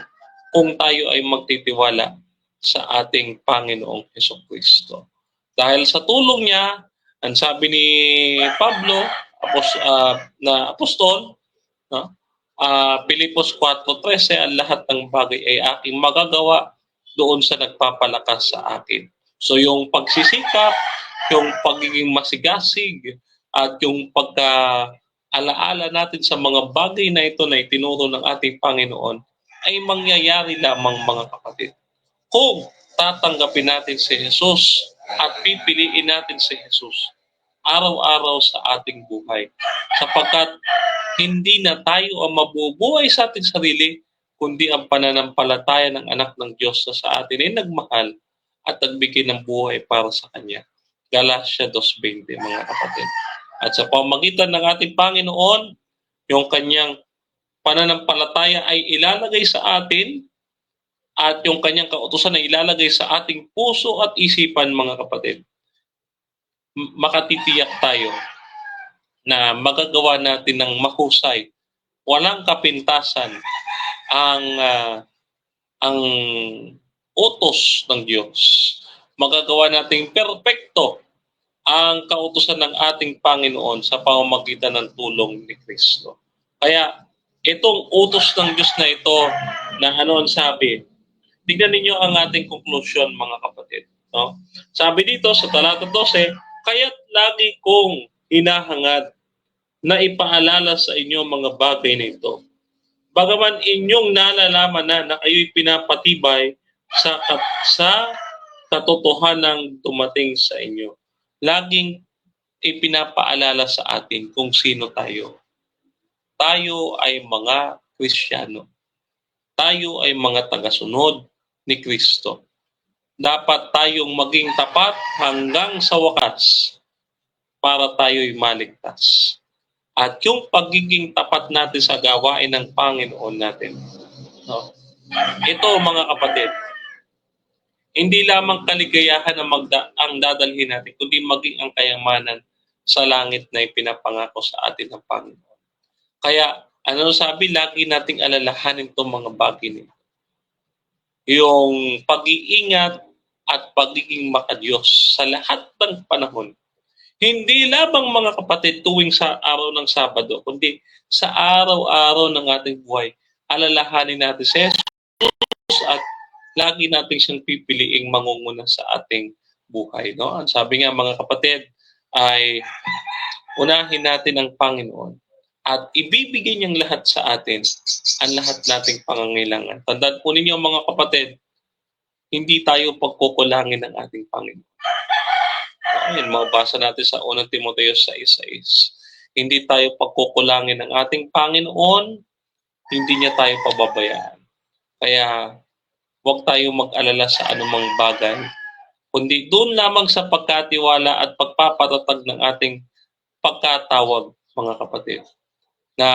kung tayo ay magtitiwala sa ating Panginoong Jesucristo. Dahil sa tulong niya, ang sabi ni Pablo, na apostol, no? Pilipos 4:13, ang lahat ng bagay ay aking magagawa doon sa nagpapalakas sa akin. So yung pagsisikap, yung pagiging masigasig, at yung pagka-alaala natin sa mga bagay na ito na itinuro ng ating Panginoon ay mangyayari lamang, mga kapatid, kung tatanggapin natin si Jesus at pipiliin natin si Jesus araw-araw sa ating buhay. Sapagkat hindi na tayo ang mabubuhay sa ating sarili, kundi ang pananampalataya ng anak ng Diyos na sa atin ay nagmahal at nagbigay ng buhay para sa Kanya. Galatia 2:20, mga kapatid. At sa pamagitan ng ating Panginoon, yung Kanyang pananampalataya ay ilalagay sa atin, at yung Kanyang kautusan ay ilalagay sa ating puso at isipan, mga kapatid. Makatitiyak tayo na magagawa natin ng mahusay, walang kapintasan ang utos ng Diyos. Magagawa nating perpekto ang kautusan ng ating Panginoon sa pamamagitan ng tulong ni Kristo. Kaya itong utos ng Diyos na ito, na ano ang sabi, tignan ninyo ang ating conclusion, mga kapatid. No? Sabi dito sa talata 12, kaya't lagi kong hinahangad na ipaalala sa inyo mga bagay na ito. Bagaman inyong nalalaman na kayo'y pinapatibay sa katotohanang dumating sa inyo. Laging ipinapaalala sa atin kung sino tayo. Tayo ay mga Kristiyano. Tayo ay mga tagasunod ni Kristo. Dapat tayong maging tapat hanggang sa wakas para tayo'y maligtas. At yung pagiging tapat natin sa gawain ng Panginoon natin, no? Ito, mga kapatid, hindi lamang kaligayahan ang dadalhin natin, kundi maging ang kayamanan sa langit na ipinapangako sa atin ng Panginoon. Kaya, ano sabi, lagi nating alalahanin itong mga bagay nito. Yung pag-iingat at pagiging makadiyos sa lahat ng panahon. Hindi lamang, mga kapatid, tuwing sa araw ng Sabado, kundi sa araw-araw ng ating buhay, alalahanin natin si Jesus at lagi natin siyang pipiliing mangunguna sa ating buhay. No? Ang sabi nga, mga kapatid, ay unahin natin ang Panginoon at ibibigay niyang lahat sa atin ang lahat nating pangangailangan. Tandaan po ninyo, mga kapatid, hindi tayo pagkukulangin ng ating Panginoon. Ayun, mabasa natin sa 1 Timoteo 6:6. Hindi tayo pagkukulangin ng ating Panginoon, hindi niya tayo pababayaan. Kaya huwag tayo mag-alala sa anumang bagay, kundi doon lamang sa pagkatiwala at pagpapatatag ng ating pagkatawag, mga kapatid. Na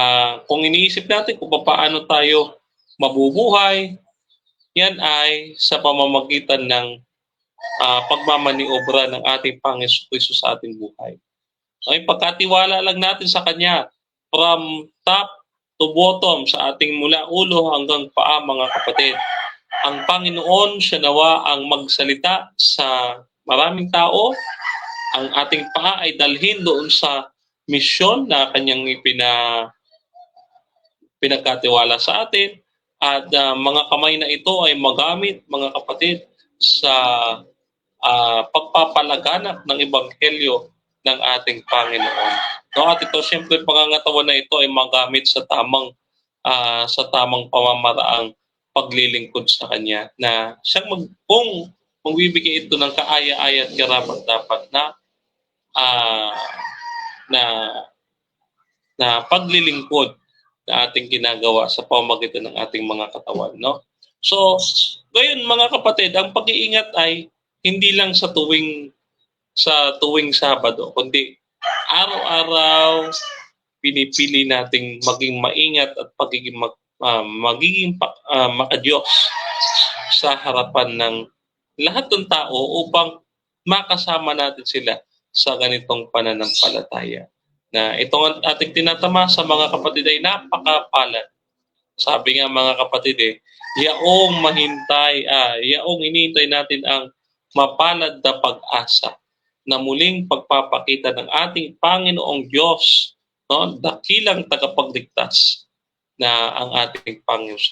kung iniisip natin kung paano tayo mabubuhay, yan ay sa pamamagitan ng pagmamaniobra ng ating Panginoon Kristo sa ating buhay. Ay pagkatiwala lang natin sa Kanya from top to bottom sa ating mula ulo hanggang paa, mga kapatid. Ang Panginoon siya nawa ang magsalita sa maraming tao. Ang ating paa ay dalhin doon sa misyon na Kanyang pinagkatiwala sa atin. At mga kamay na ito ay magamit, mga kapatid, sa pagpapalaganap ng Ebanghelyo ng ating Panginoon. No, at ito, siyempre, pangangatawan na ito ay magamit sa tamang pamamaraang paglilingkod sa Kanya, na siyang kung magbibigay ito ng kaaya-aya at karapat-dapat na paglilingkod na ating ginagawa sa pamamagitan ng ating mga katawan, no? So, ngayon mga kapatid, ang pag-iingat ay hindi lang sa tuwing Sabado, kundi araw-araw pinipili nating maging maingat at magiging makadiyos sa harapan ng lahat ng tao upang makasama natin sila sa ganitong pananampalataya. Na itong ating tinatamasa, mga kapatid, ay napakapalad. Sabi nga, mga kapatid, yaong hinihintay natin ang mapalad na pag-asa na muling pagpapakita ng ating Panginoong Diyos, no, dakilang tagapagligtas na ang ating Panginoon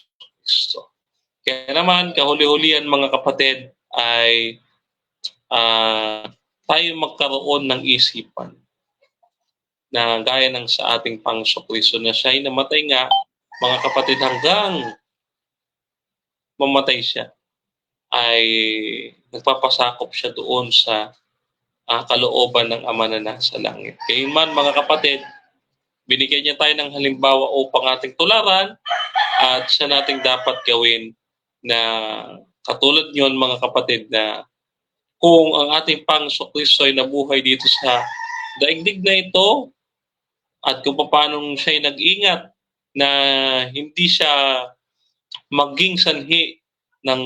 Kristo. Kaya naman, kahuli-hulian, mga kapatid, ay tayo magkaroon ng isipan na gaya ng sa ating Panginoon Kristo na siya ay namatay nga, mga kapatid, hanggang mamatay siya, ay nagpapasakop siya doon sa kalooban ng Ama na nasa langit. Kaya man, mga kapatid, binigyan niya tayo ng halimbawa upang ating tularan at siya nating dapat gawin na katulad niyon, mga kapatid, na kung ang ating Panginoon Kristo ay nabuhay dito sa daigdig na ito at kung paano siya ay nag-ingat na hindi siya maging sanhi ng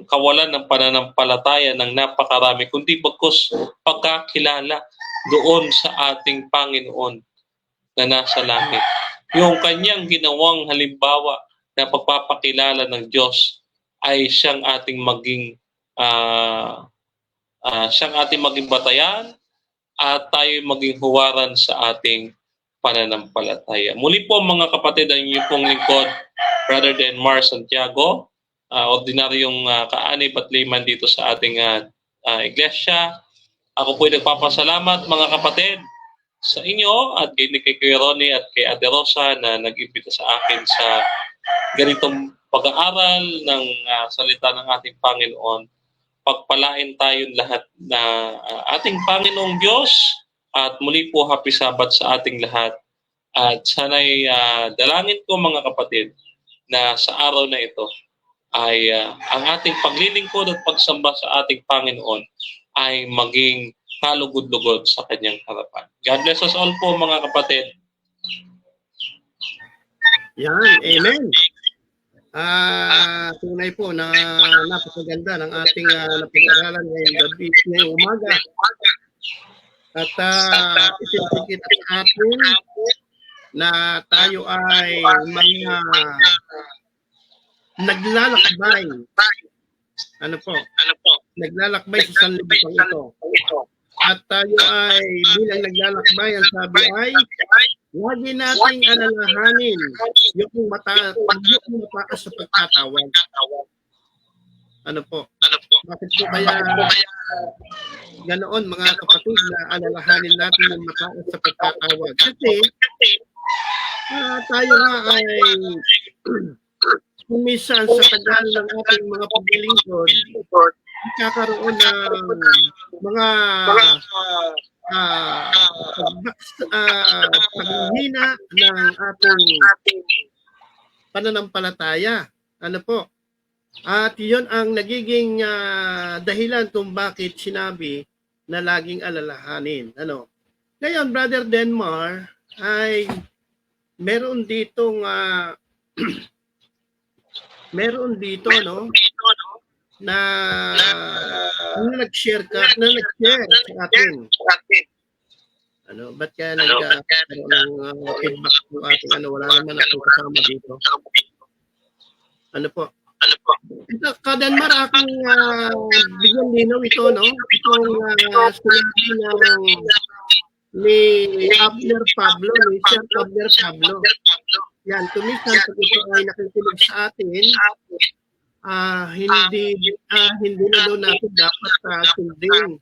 kawalan ng pananampalataya ng napakarami, kundi bagkus pagkakilala doon sa ating Panginoon na nasa langit. Yung kanyang ginawang halimbawa na pagpapakilala ng Diyos ay siyang ating maging batayan at tayo maging huwaran sa ating pananampalataya. Muli po, mga kapatid, ang inyong pong lingkod, Brother Denmar Santiago, ordinaryong kaanib at layman dito sa ating iglesia. Ako po ay nagpapasalamat, mga kapatid, sa inyo at kay Kuya Ronnie at kay Ate Rosa na nag-imbita sa akin sa ganitong pag-aaral ng salita ng ating Panginoon. Pagpalain tayong lahat na ating Panginoong Diyos at muli po happy Sabat sa ating lahat. At sana'y dalangin ko, mga kapatid, na sa araw na ito ay ang ating paglilingkod at pagsamba sa ating Panginoon ay maging kalugod-lugod sa kanyang harapan. God bless us all po, mga kapatid. Yan, amen. Tunay po na napakaganda ng ating napag-aralan ngayong umaga. At isinigit sa atin na tayo ay mga naglalakbay. Naglalakbay sa sanlibutan ito. At tayo ay bilang naglalakbay, ang sabi ay lagi nating alalahanin yung mataas sa pagkatawag. Bakit po kaya ganoon, mga kapatid, na alalahanin natin yung mataas sa pagkatawag? Kasi tayo nga ay kumisan sa tagal ng ating mga paglilingkod, kakaroon ng mga paghihina ng ating pananampalataya. At yun ang nagiging dahilan kung bakit sinabi na laging alalahanin. Ngayon, Brother Denmar, ay meron ditong meron dito no na nag-share sa atin. Ano, ba't kaya nagkaroon ng feedback ng ating wala naman akong kasama dito. Ano po? Ito, Kadanmar, akong bigyan linaw ito, no? Itong sinabi ng ni Abner Pablo, ni Sir Abner Pablo. Yan, tumisan pag ito ay nakikinig sa atin, hindi na daw natin dapat sundin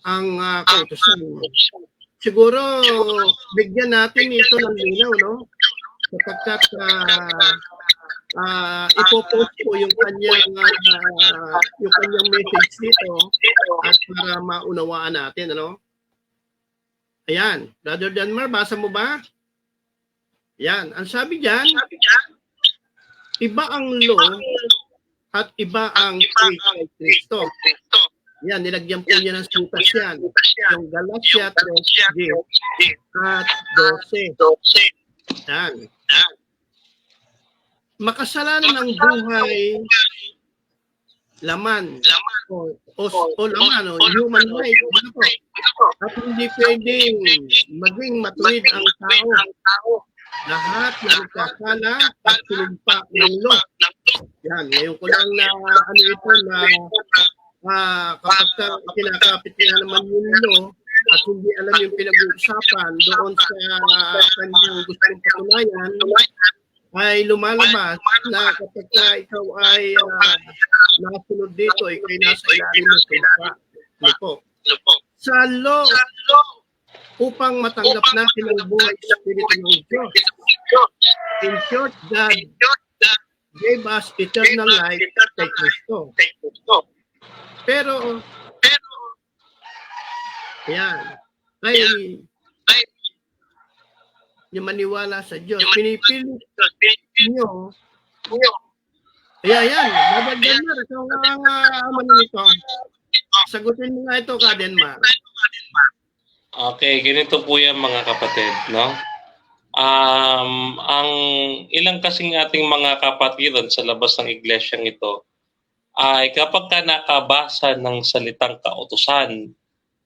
ang kautusan. Siguro, bigyan natin ito ng linaw, no? Sapagkat ipopost ko yung kanyang message dito at para maunawaan natin, ano? Ayan, Brother Janmar, basa mo ba? Ayan, ang sabi diyan, iba ang law at iba ang faith kay Kristo. Yan, nilagyan po niya ng sutas yan. Yung Galatia 3:10 at 12. Yan. Makasalanan ang buhay, laman, o laman, human life. At hindi pwedeng maging matuwid ang tao. Lahat na nagkakala at sinumpa ng law. Yan, ngayon ko lang na ito na kapag kinakapit niya naman yung law at hindi alam yung pinag-uusapan doon sa kanyang gustong patunayan, ay lumalabas na kapag ikaw ay nakasunod dito, ikaw ay nasa ilalim ng sumpa. Sa law, upang matanggap natin ang buhay sa Espiritu ng Diyos. In short, God gave us eternal life kay Kristo. Pero, yan, ay yung maniwala sa Diyos. Pinipilit nyo. Yan. Madagdagan ito ang amano nito. Sagutin mo nga ito, Kadenmar. Okay, ganito po yan mga kapatid, no? Ang ilang kasing ating mga kapatiran sa labas ng iglesyang ito ay kapag ka nakabasa ng salitang kautusan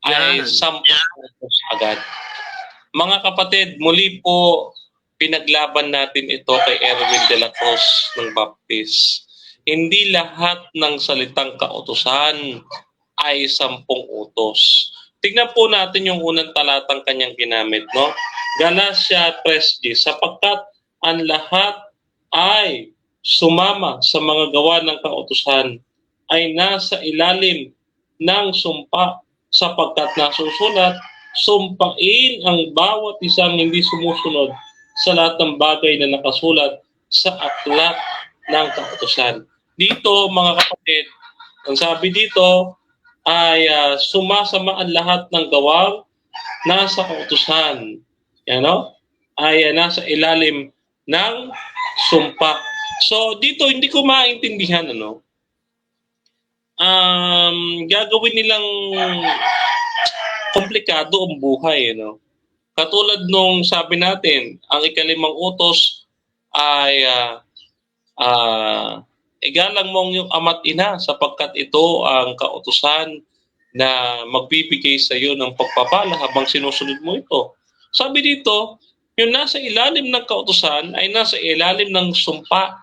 ay 10 utos agad. Mga kapatid, muli po pinaglaban natin ito kay Erwin de la Cruz ng Baptist. Hindi lahat ng salitang kautusan ay 10 utos. Tingnan po natin yung unang talatang kanyang ginamit, no? Galatia 3:10, sapagkat ang lahat ay sumama sa mga gawa ng kautusan ay nasa ilalim ng sumpa, sapagkat nasusulat, sumpain ang bawat isang hindi sumusunod sa lahat ng bagay na nakasulat sa aklat ng kautusan. Dito, mga kapatid, ang sabi dito ay sumasama ang lahat ng gawang nasa kautusan. Yan, no? Ay nasa ilalim ng sumpa. So dito hindi ko maintindihan gagawin nilang komplikado ang buhay, Katulad nung sabi natin, ang ikalimang utos ay igalang mong yung ama't ina sapagkat ito ang kautusan na magbibigay sa iyo ng pagpapala habang sinusunod mo ito. Sabi dito, yung nasa ilalim ng kautusan ay nasa ilalim ng sumpa.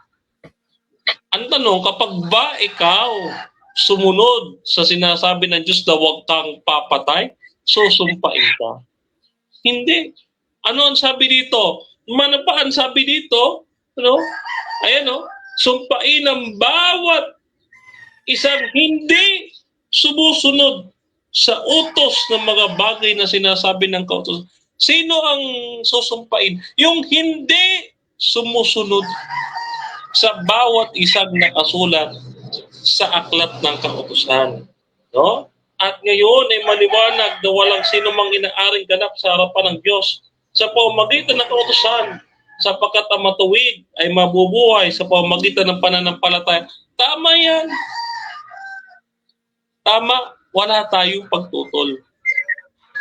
Ang tanong, kapag ba ikaw sumunod sa sinasabi ng Diyos na huwag kang papatay, susumpain ka? Hindi. Ano ang sabi dito? Ano pa ang sabi dito? Ayan, sumpain ang bawat isang hindi sumusunod sa utos ng mga bagay na sinasabi ng kautusan. Sino ang susumpain? Yung hindi sumusunod sa bawat isang nakasulat sa aklat ng kautusan. No? At ngayon ay maliwanag na walang sino mang inaaring ganap sa harapan ng Diyos sa pamamagitan ng kautusan, sapagkat ang matuwid ay mabubuhay sa pamamagitan ng pananampalataya. Tama yan. Tama, wala tayong pagtutol.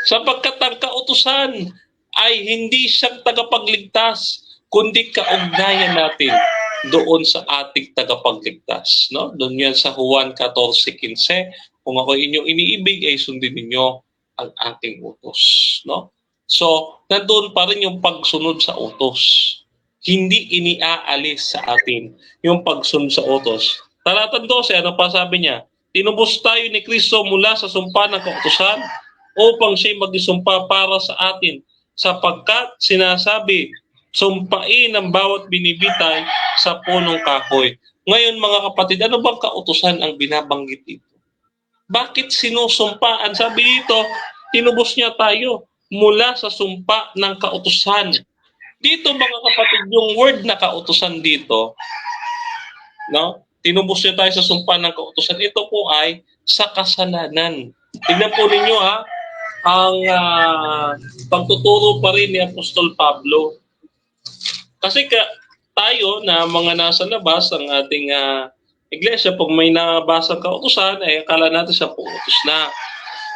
Sapagkat ang kautusan ay hindi siyang tagapagligtas, kundi kaugnayan natin doon sa ating tagapagligtas. No? Doon yan sa Juan 14:15, kung ako inyong iniibig, ay sundin ninyo ang ating utos. No? So, nandoon pa rin yung pagsunod sa utos. Hindi iniaalis sa atin yung pagsunod sa utos. Talatang 12, ano pa sabi niya? Tinubos tayo ni Kristo mula sa sumpa ng kautusan upang siya'y magisumpa para sa atin, sapagkat sinasabi, sumpain ang bawat binibitay sa punong kahoy. Ngayon mga kapatid, ano bang kautusan ang binabanggit dito? Bakit sinusumpaan? Sabi dito, tinubos niya tayo mula sa sumpa ng kautusan. Dito mga kapatid, yung word na kautusan dito, no? Tinubos niya tayo sa sumpa ng kautusan. Ito po ay sa kasalanan. Tingnan po ninyo ang pagtuturo pa rin ni Apostol Pablo. Kasi tayo na mga nasa labas ng ating iglesia, pag may nabasang kautusan, ay akala natin sa utos na.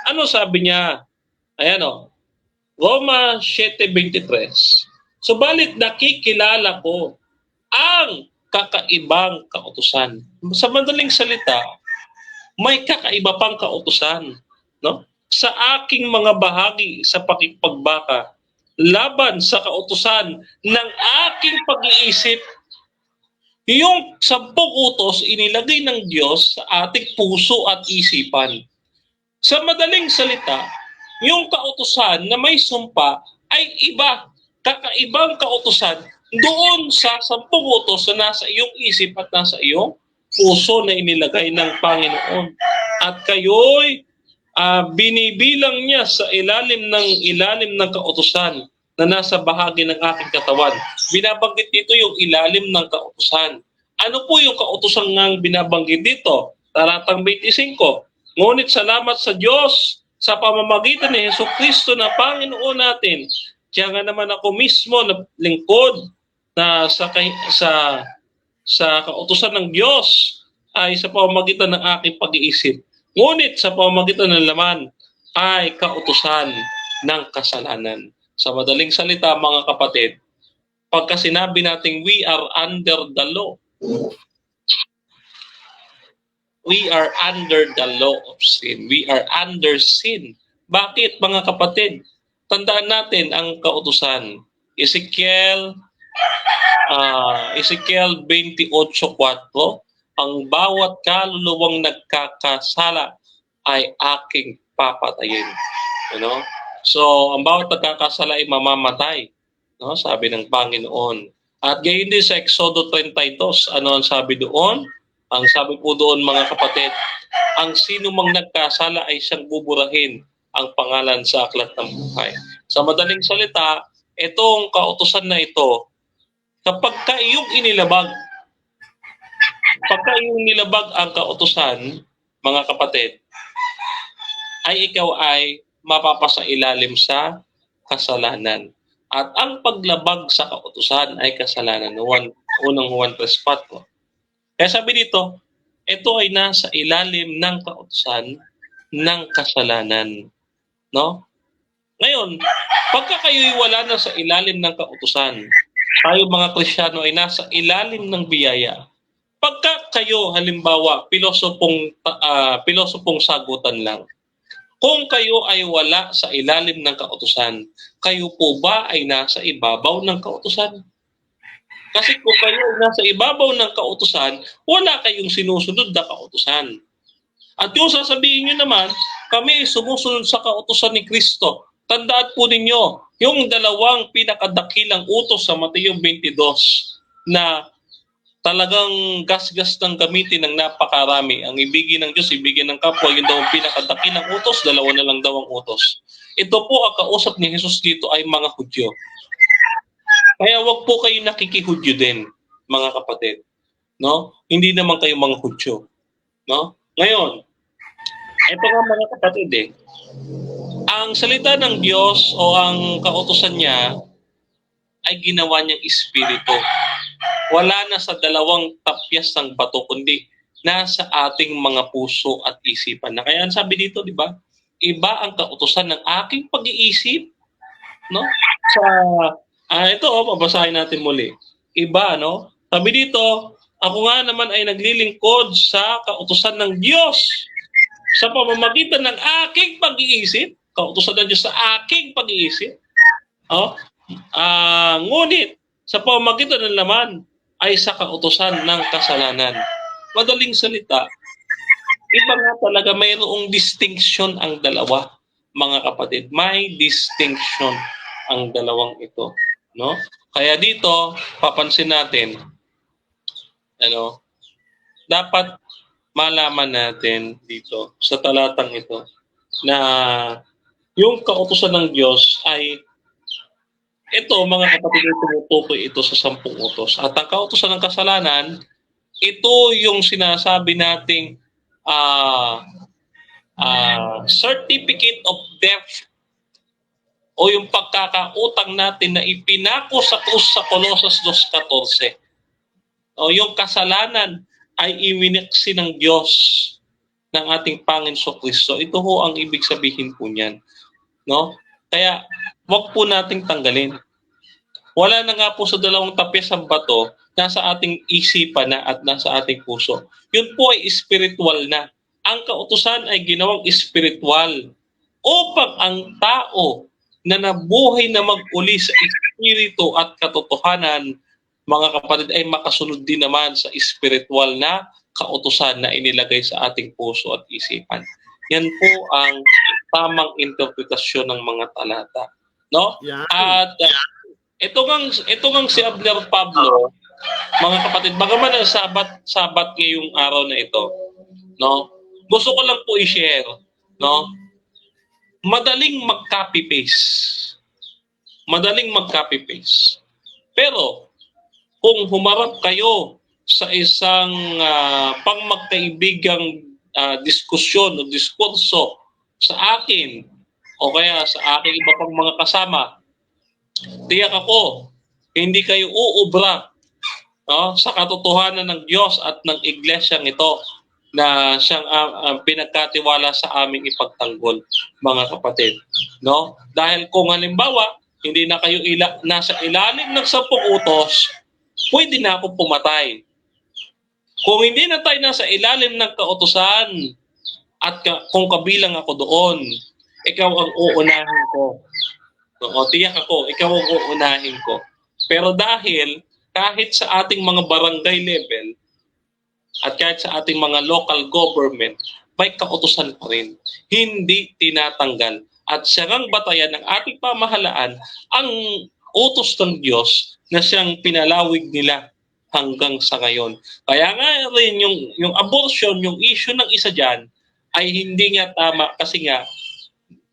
Ano sabi niya? Ayan Roma 7:23. Subalit nakikilala ko ang kakaibang kautusan. Sa madaling salita, may kakaiba pang kautusan, no? Sa aking mga bahagi sa pakipagbaka, laban sa kautusan ng aking pag-iisip. Yung 10 utos inilagay ng Diyos sa ating puso at isipan. Sa madaling salita, yung kautusan na may sumpa ay iba, kakaibang kautusan doon sa 10 utos na nasa iyong isip at nasa iyong puso na inilagay ng Panginoon. At kayo'y binibilang niya sa ilalim ng kautusan na nasa bahagi ng aking katawan. Binabanggit dito yung ilalim ng kautusan. Ano po yung kautusan ngang binabanggit dito? Talatang 25. Ngunit salamat sa Diyos sa pamamagitan ni Jesucristo na Panginoon natin. Kaya nga naman ako mismo na lingkod na sa kautusan ng Diyos ay sa pamamagitan ng aking pag-iisip. Ngunit sa pamamagitan ng laman ay kautusan ng kasalanan. Sa madaling salita mga kapatid, pagka sinabi nating we are under the law, we are under the law of sin. We are under sin. Bakit mga kapatid? Tandaan natin ang kautusan. Ezekiel 28:4, ang bawat kaluluwang nagkakasala ay aking papatayin. So, ang bawat nagkakasala ay mamamatay. No? Sabi ng Panginoon. At gayon din sa Exodo 32, ano ang sabi doon? Ang sabi po doon mga kapatid, ang sino mang nagkasala ay siyang buburahin ang pangalan sa aklat ng buhay. Sa madaling salita, itong kautusan na ito, kapag iyong inilabag ang kautusan, mga kapatid, ay ikaw ay mapapasa ilalim sa kasalanan. At ang paglabag sa kautusan ay kasalanan. Unang Juan 3:4. Kaya sabi dito, ito ay nasa ilalim ng kautusan ng kasalanan. No? Ngayon, pagka kayo'y wala na sa ilalim ng kautusan, tayo mga Kristiyano ay nasa ilalim ng biyaya. Pagka kayo, halimbawa, pilosopong sagutan lang, kung kayo ay wala sa ilalim ng kautusan, kayo po ba ay nasa ibabaw ng kautusan? Kasi kung kayo ay nasa ibabaw ng kautusan, wala kayong sinusunod na kautusan. At yung sasabihin nyo naman, kami ay sumusunod sa kautusan ni Kristo. Tandaan po ninyo, yung 2 pinakadakilang utos sa Mateo 22 na talagang gasgas ng gamitin ng napakarami. Ang ibigin ng Diyos, ibigin ng kapwa, yun daw ang pinakadakilang utos, 2 na lang daw ang utos. Ito po ang kausap ni Jesus dito ay mga Hudyo. Kaya wag po kayo nakikihudyo din, mga kapatid. No? Hindi naman kayo mga Hudyo. No? Ngayon, ito nga mga kapatid ang salita ng Diyos o ang kautusan niya ay ginawa niyang espiritu. Wala na sa 2 tapyas ng bato, kundi nasa ating mga puso at isipan. Na kaya sabi dito, di ba? Iba ang kautusan ng aking pag-iisip, no? ito, babasahin natin muli. Iba, no? Sabi dito, ako nga naman ay naglilingkod sa kautusan ng Diyos sa pamamagitan ng aking pag-iisip, kautusan ng Diyos sa aking pag-iisip. Ngunit sa pamamagitan ng laman ay sa kautusan ng kasalanan. Madaling salita, iba nga talaga, mayroong distinction ang dalawa, mga kapatid. May distinction ang dalawang ito, no? Kaya dito, papansin natin, dapat malaman natin dito sa talatang ito na yung kautusan ng Diyos ay ito, mga kapatid, tumutukoy ito sa 10 utos. At ang kautusan ng kasalanan, ito yung sinasabi nating certificate of death o yung pagkakautang natin na ipinako sa krus sa Colossus 2:14. O yung kasalanan ay iminiksi ng Diyos ng ating Panginoon Kristo. Ito ho ang ibig sabihin po niyan, no? Kaya wag po nating tanggalin. Wala na nga po sa dalawang tapyas ang bato, nasa ating isipan na at nasa ating puso. Yun po ay spiritual na. Ang kautusan ay ginawang spiritual upang ang tao na nabuhay na mag-uli sa espiritu at katotohanan, mga kapatid, ay makasunod din naman sa spiritual na kautusan na inilagay sa ating puso at isipan. Yan po ang tamang interpretasyon ng mga talata, no? Yeah. At ito ngang si Abner Pablo, mga kapatid, bagaman ang sabat ngayong araw na ito, no? Gusto ko lang po i-share, no? Madaling mag-copy-paste. Pero kung humarap kayo sa isang pangmagkaibigang diskusyon o diskurso sa akin o kaya sa aking iba pang mga kasama, tiyak ako, hindi kayo uubra, no, sa katotohanan ng Diyos at ng iglesyang ito na siyang pinagkatiwala sa aming ipagtanggol, mga kapatid, no? Dahil kung halimbawa hindi na kayo nasa ilalim ng 10 utos, pwede na ako pumatay. Kung hindi na tayo nasa ilalim ng kautusan at kung kabilang ako doon, ikaw ang uunahin ko. O tiyak ako, ikaw ang uunahin ko. Pero dahil kahit sa ating mga barangay level at kahit sa ating mga local government, may kautusan pa rin. Hindi tinatanggal. At siyang batayan ng ating pamahalaan ang utos ng Diyos na siyang pinalawig nila hanggang sa ngayon. Kaya nga rin yung abortion, yung issue ng isa dyan, ay hindi nga tama kasi nga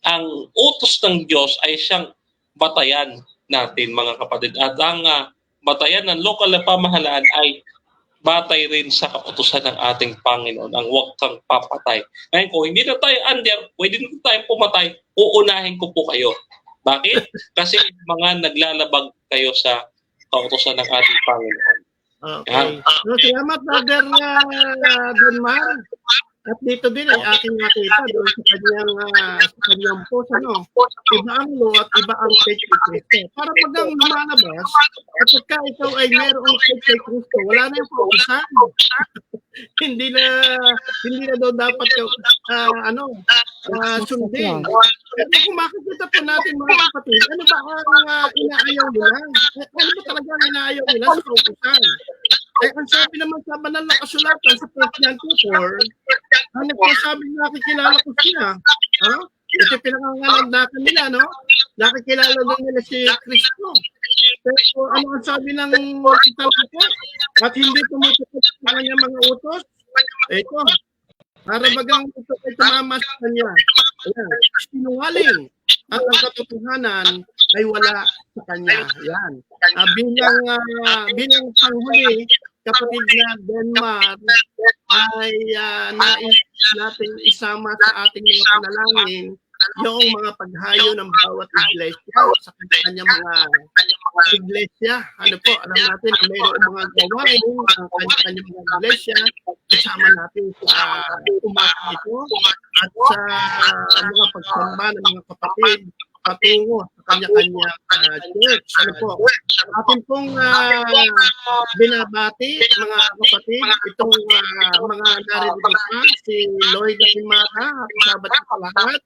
ang utos ng Diyos ay siyang batayan natin, mga kapatid. At ang batayan ng lokal na pamahalaan ay batay rin sa kautusan ng ating Panginoon, ang huwag kang papatay. Ngayon, kung hindi na tayo under, pwede na tayo pumatay, uunahin ko po kayo. Bakit? Kasi mga naglalabag kayo sa kautusan ng ating Panginoon. Okay. So, salamat, Brother Donmar. At dito din ay aking nakita doon sa kanyang post, iba ang law at iba ang faith kay Kristo. Para pagang lumalabas, at pagka ikaw ay merong faith kay Kristo, wala na yung pautusan. hindi na daw dapat sundin. Pero kung makikita po natin, mga kapatid, ano ba ang inaayaw nila? Ano ba talaga ang inaayaw nila sa pautusan? Ay, ang sabi naman sa banal na kasulatan sa 1 John 2:4, ang nagsasabi na nakikilala ko siya. Kasi pinangangandakan nila, no? Nakikilala din nila si Kristo. Pero ano ang sabi ng talata? At hindi tumutupad sa kanya mga utos? Ito, para bagang ito ay tumama sa kanya. Ayan, sinungaling. At ang katotohanan ay wala sa kanya. Yan. Bilang panghuli, kapatid na Denmark, ay nais natin isama sa ating mga panalangin yung mga paghayo ng bawat iglesia sa kanyang mga iglesia. Ano po, alam natin na mayroong mga gawain ang kanyang mga iglesia. Isama natin sa umaga ito at sa mga pagsamba ng mga kapatid patungo sa kanya-kanya church. Ano po? Atin pong binabati, mga kapatid, itong mga narito pa, si Lloyd Akimara, happy Sabat sa lahat.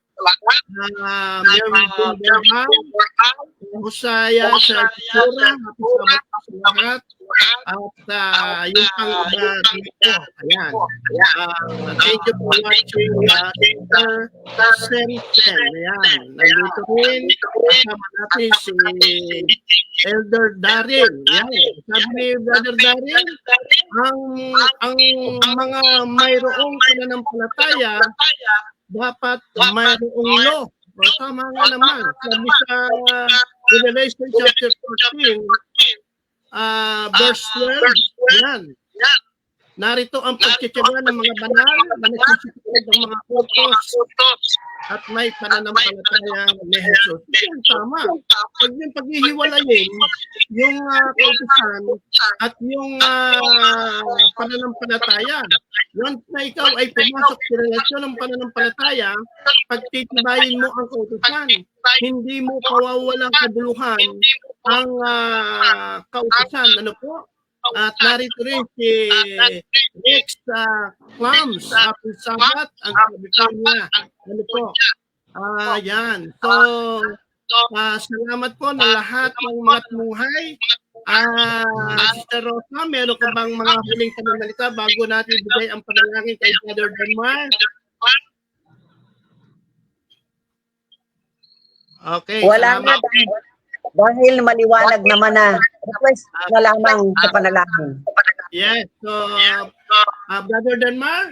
Mary Jane Husaya sa Tsura, happy Sabat sa lahat. At yung pang-iba dito, ayan. Thank you for watching Sen. Ayan. Nandito rin, kasama natin si Elder Daryl. Ayan. Sabi ni Brother Daryl, ang mga mayroong pananampalataya, dapat mayroong law. O, tama nga naman. Sabi sa Revelation chapter 14, verse 12, yan. Narito ang pagtityaga ng mga banal na nagsisikip ng mga utos at may pananampalataya ni Jesus. Yan, tama. Pag yung paghihiwalayin, yung kautusan at yung pananampalataya, once na ikaw ay pumasok sa relasyon ng pananampalataya, pagtitibayin mo ang kautusan. Hindi mo kawawalang kabuluhan ang kautusan. Ano po? At narito rin si Rex Clams, happy Sabat, ang sabi ko niya. Ano po? Yan. So, salamat po na lahat ng mga tumuhay. Sister Rosa, meron ka bang mga huling pananalita bago natin ibigay ang panalangin kay Brother Denmar? Okay. Wala na. Dahil maliwanag naman na request na lamang sa panalangin. Yes. So, Brother Denmar,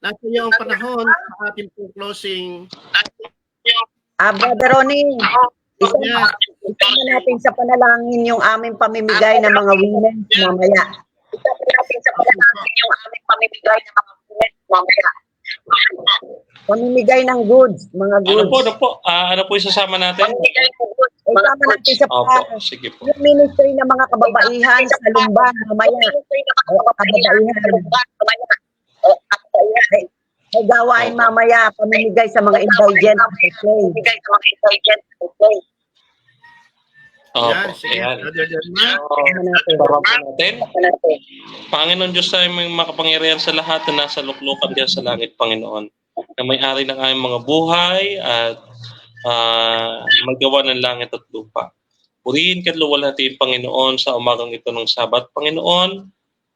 nasa iyo ang panahon sa ating closing. Brother Ronnie, isama natin sa panalangin yung aming pamimigay ng mga women mamaya. Isama natin sa panalangin yung aming pamimigay ng mga women mamaya. Pamimigay ng goods, mga goods. Ano po isasama natin? Isama natin sa Sige po. yung ministry ng mga kababaihan sa Lumban mamaya. Ay gawain mamaya, pamimigay sa mga indigent. Ayan. Panginoon Diyos ay may makapangyarihan sa lahat na nasa luklukan diyan sa langit, Panginoon, na may-ari ng aming mga buhay at magawa ng langit at lupa. Purihin ka at luwalhatiin, Panginoon, sa umagang ito ng Sabat, Panginoon.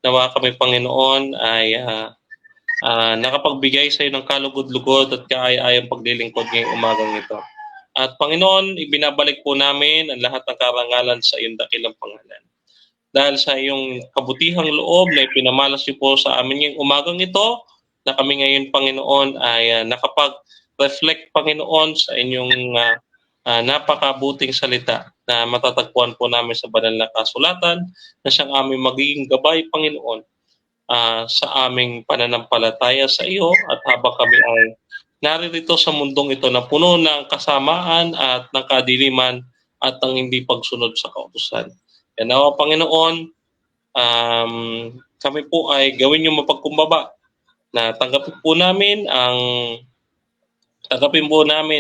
Nawa kami, Panginoon, ay nakapagbigay sa iyo ng kalugod-lugod at kaaya-ayang paglilingkod ngayong umagang ito. At Panginoon, ibinabalik po namin ang lahat ng karangalan sa iyong dakilang pangalan. Dahil sa iyong kabutihang loob na ipinamalas niyo po sa amin ngayong umagang ito, na kami ngayon, Panginoon, ay nakapag-reflect, Panginoon, sa inyong napakabuting salita na matatagpuan po namin sa banal na kasulatan na siyang aming magiging gabay, Panginoon, sa aming pananampalataya sa iyo at habang kami ay naririto sa mundong ito na puno ng kasamaan at ng kadiliman at ng hindi pagsunod sa kautusan. Kaya nawa, Panginoon, kami po ay gawin yung mapagkumbaba na tanggapin po namin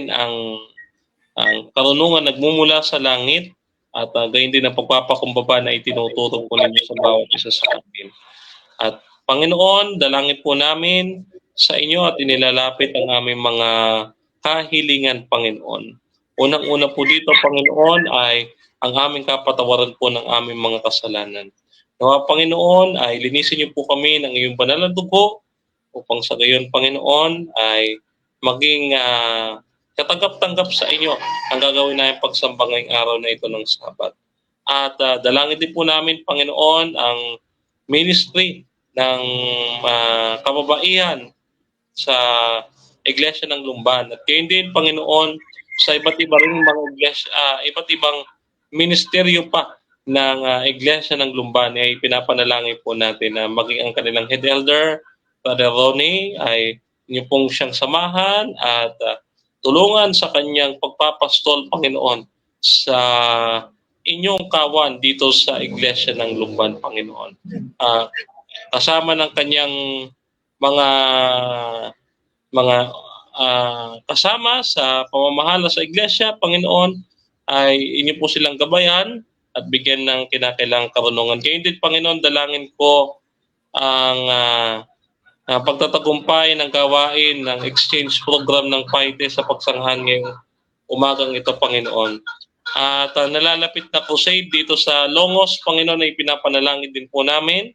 ang karunungan nagmumula sa langit at gayon din ang pagpapakumbaba na itinuturo po ninyo sa bawat isa sa amin. At Panginoon, dalangin po namin sa inyo at inilalapit ang aming mga kahilingan, Panginoon. Unang-una po dito, Panginoon, ay ang aming kapatawaran po ng aming mga kasalanan. Nawa, Panginoon, ay linisin niyo po kami ng iyong banal na dugo upang sa gayon, Panginoon, ay maging katanggap-tanggap sa inyo ang gagawin namin pagsamba ngayong araw na ito ng Sabat. At dalangin din po namin, Panginoon, ang ministry ng kababaihan sa Iglesia ng Lumban. At gayon din, Panginoon, sa iba't iba ring mga iglesia, iba't ibang ministeryo pa ng Iglesia ng Lumban ay pinapanalangin po natin na maging ang kanilang head elder, Brother Ronnie, ay inyo pong siyang samahan at tulungan sa kanyang pagpapastol, Panginoon, sa inyong kawan dito sa Iglesia ng Lumban, Panginoon. Kasama ng kanyang mga kasama sa pamamahala sa iglesia, Panginoon, ay inyo po silang gabayan at bigyan ng kinakailangang karunungan. Kaya din, Panginoon, dalangin ko ang pagtatagumpay ng gawain ng exchange program ng Paite sa pagsanghan ngayong umagang ito, Panginoon. At nalalapit na crusade dito sa Longos, Panginoon, ay pinapanalangin din po namin.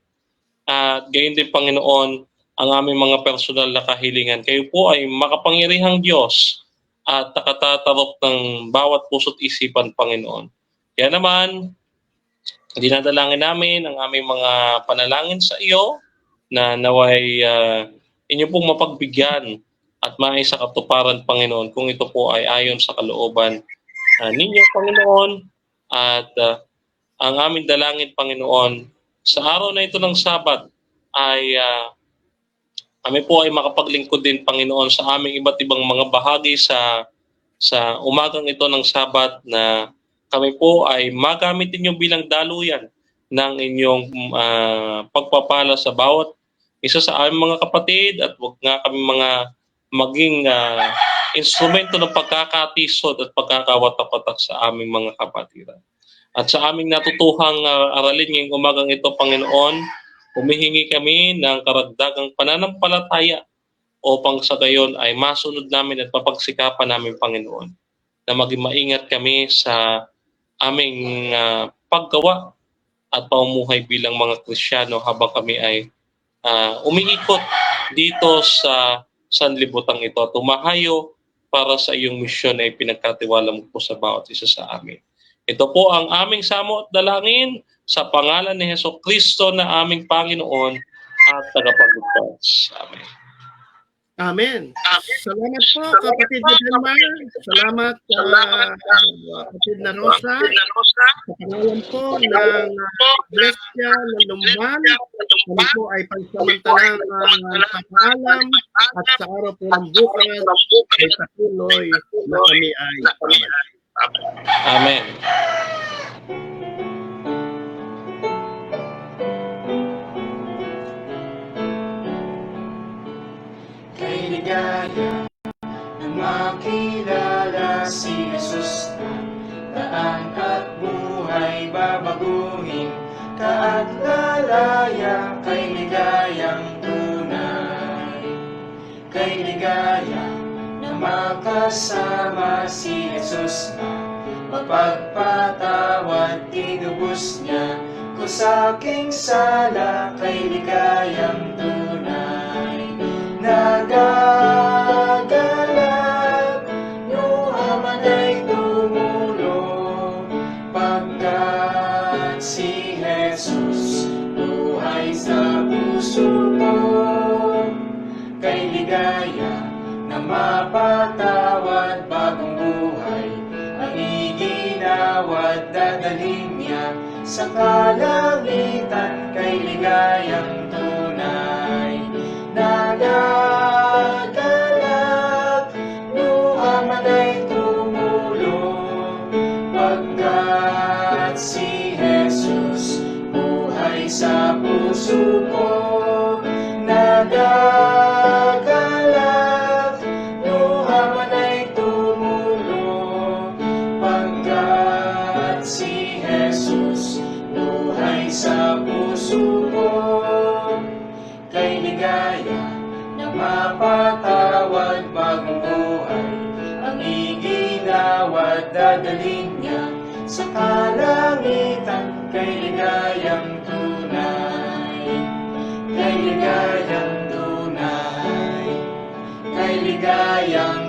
At gayon din, Panginoon, ang aming mga personal na kahilingan. Kayo po ay makapangyarihang Diyos at nakatatarok ng bawat puso't isipan, Panginoon. Kaya naman, dinadalangin namin ang aming mga panalangin sa iyo na naway inyo pong mapagbigyan at maisa katuparan, Panginoon, kung ito po ay ayon sa kalooban ninyo, Panginoon. At ang aming dalangin, Panginoon, sa araw na ito ng Sabat ay kami po ay makapaglingkod din, Panginoon, sa aming iba't ibang mga bahagi sa umagang ito ng Sabat, na kami po ay magamit ninyo bilang daluyan ng inyong pagpapala sa bawat isa sa aming mga kapatid, at wag nga kami maging instrumento ng pagkakatisod at pagkakawatak-watak sa aming mga kapatiran. At sa aming natutuhang aralin ngayong umagang ito, Panginoon, humihingi kami ng karagdagang pananampalataya upang sa gayon ay masunod namin at papagsikapan namin, Panginoon, na maging maingat kami sa aming paggawa at pamumuhay bilang mga Kristiyano habang kami ay umiikot dito sa sanlibutan ito at tumahayo para sa iyong misyon ay pinagkatiwala mo po sa bawat isa sa amin. Ito po ang aming samo at dalangin sa pangalan ni Hesus Kristo na aming Panginoon at tagapagligtas. Amen. Amen. Salamat po, kapatid Delmar. Salamat, kapatid na Rosa. Sa pangalan po ng Iglesia ng Lumban, kami po ay pansamantalang papaalam at sa araw po ng bukas ay patuloy na kami ay Amen. Kay ligaya na makilala si Jesus na daan at buhay babaguhin ka at lalaya kay ligayang tunay. Kay ligaya na makasama si Jesus na mapagpatawad tinubos niya ko sa aking sala kay ligayang tunay. Nagagalak, luhaman ay tumulong, pagkat si Jesus buhay sa puso ko. Kay ligaya na mapatawad bagong buhay, ang iginawad dadalhin niya sa kalangitan kay ligayang tunay. Nagagalak, luhaman ay tumulong, pagkat si Jesus buhay sa puso ko. Nagagalak, luhaman ay tumulong, pagkat si Jesus buhay sa puso ko. Kay ligaya na mapatawad bagong buhay, ang iginawad dadalhin niya sa kalangitan kay ligayang tunay. Kay ligayang tunay, kay ligayang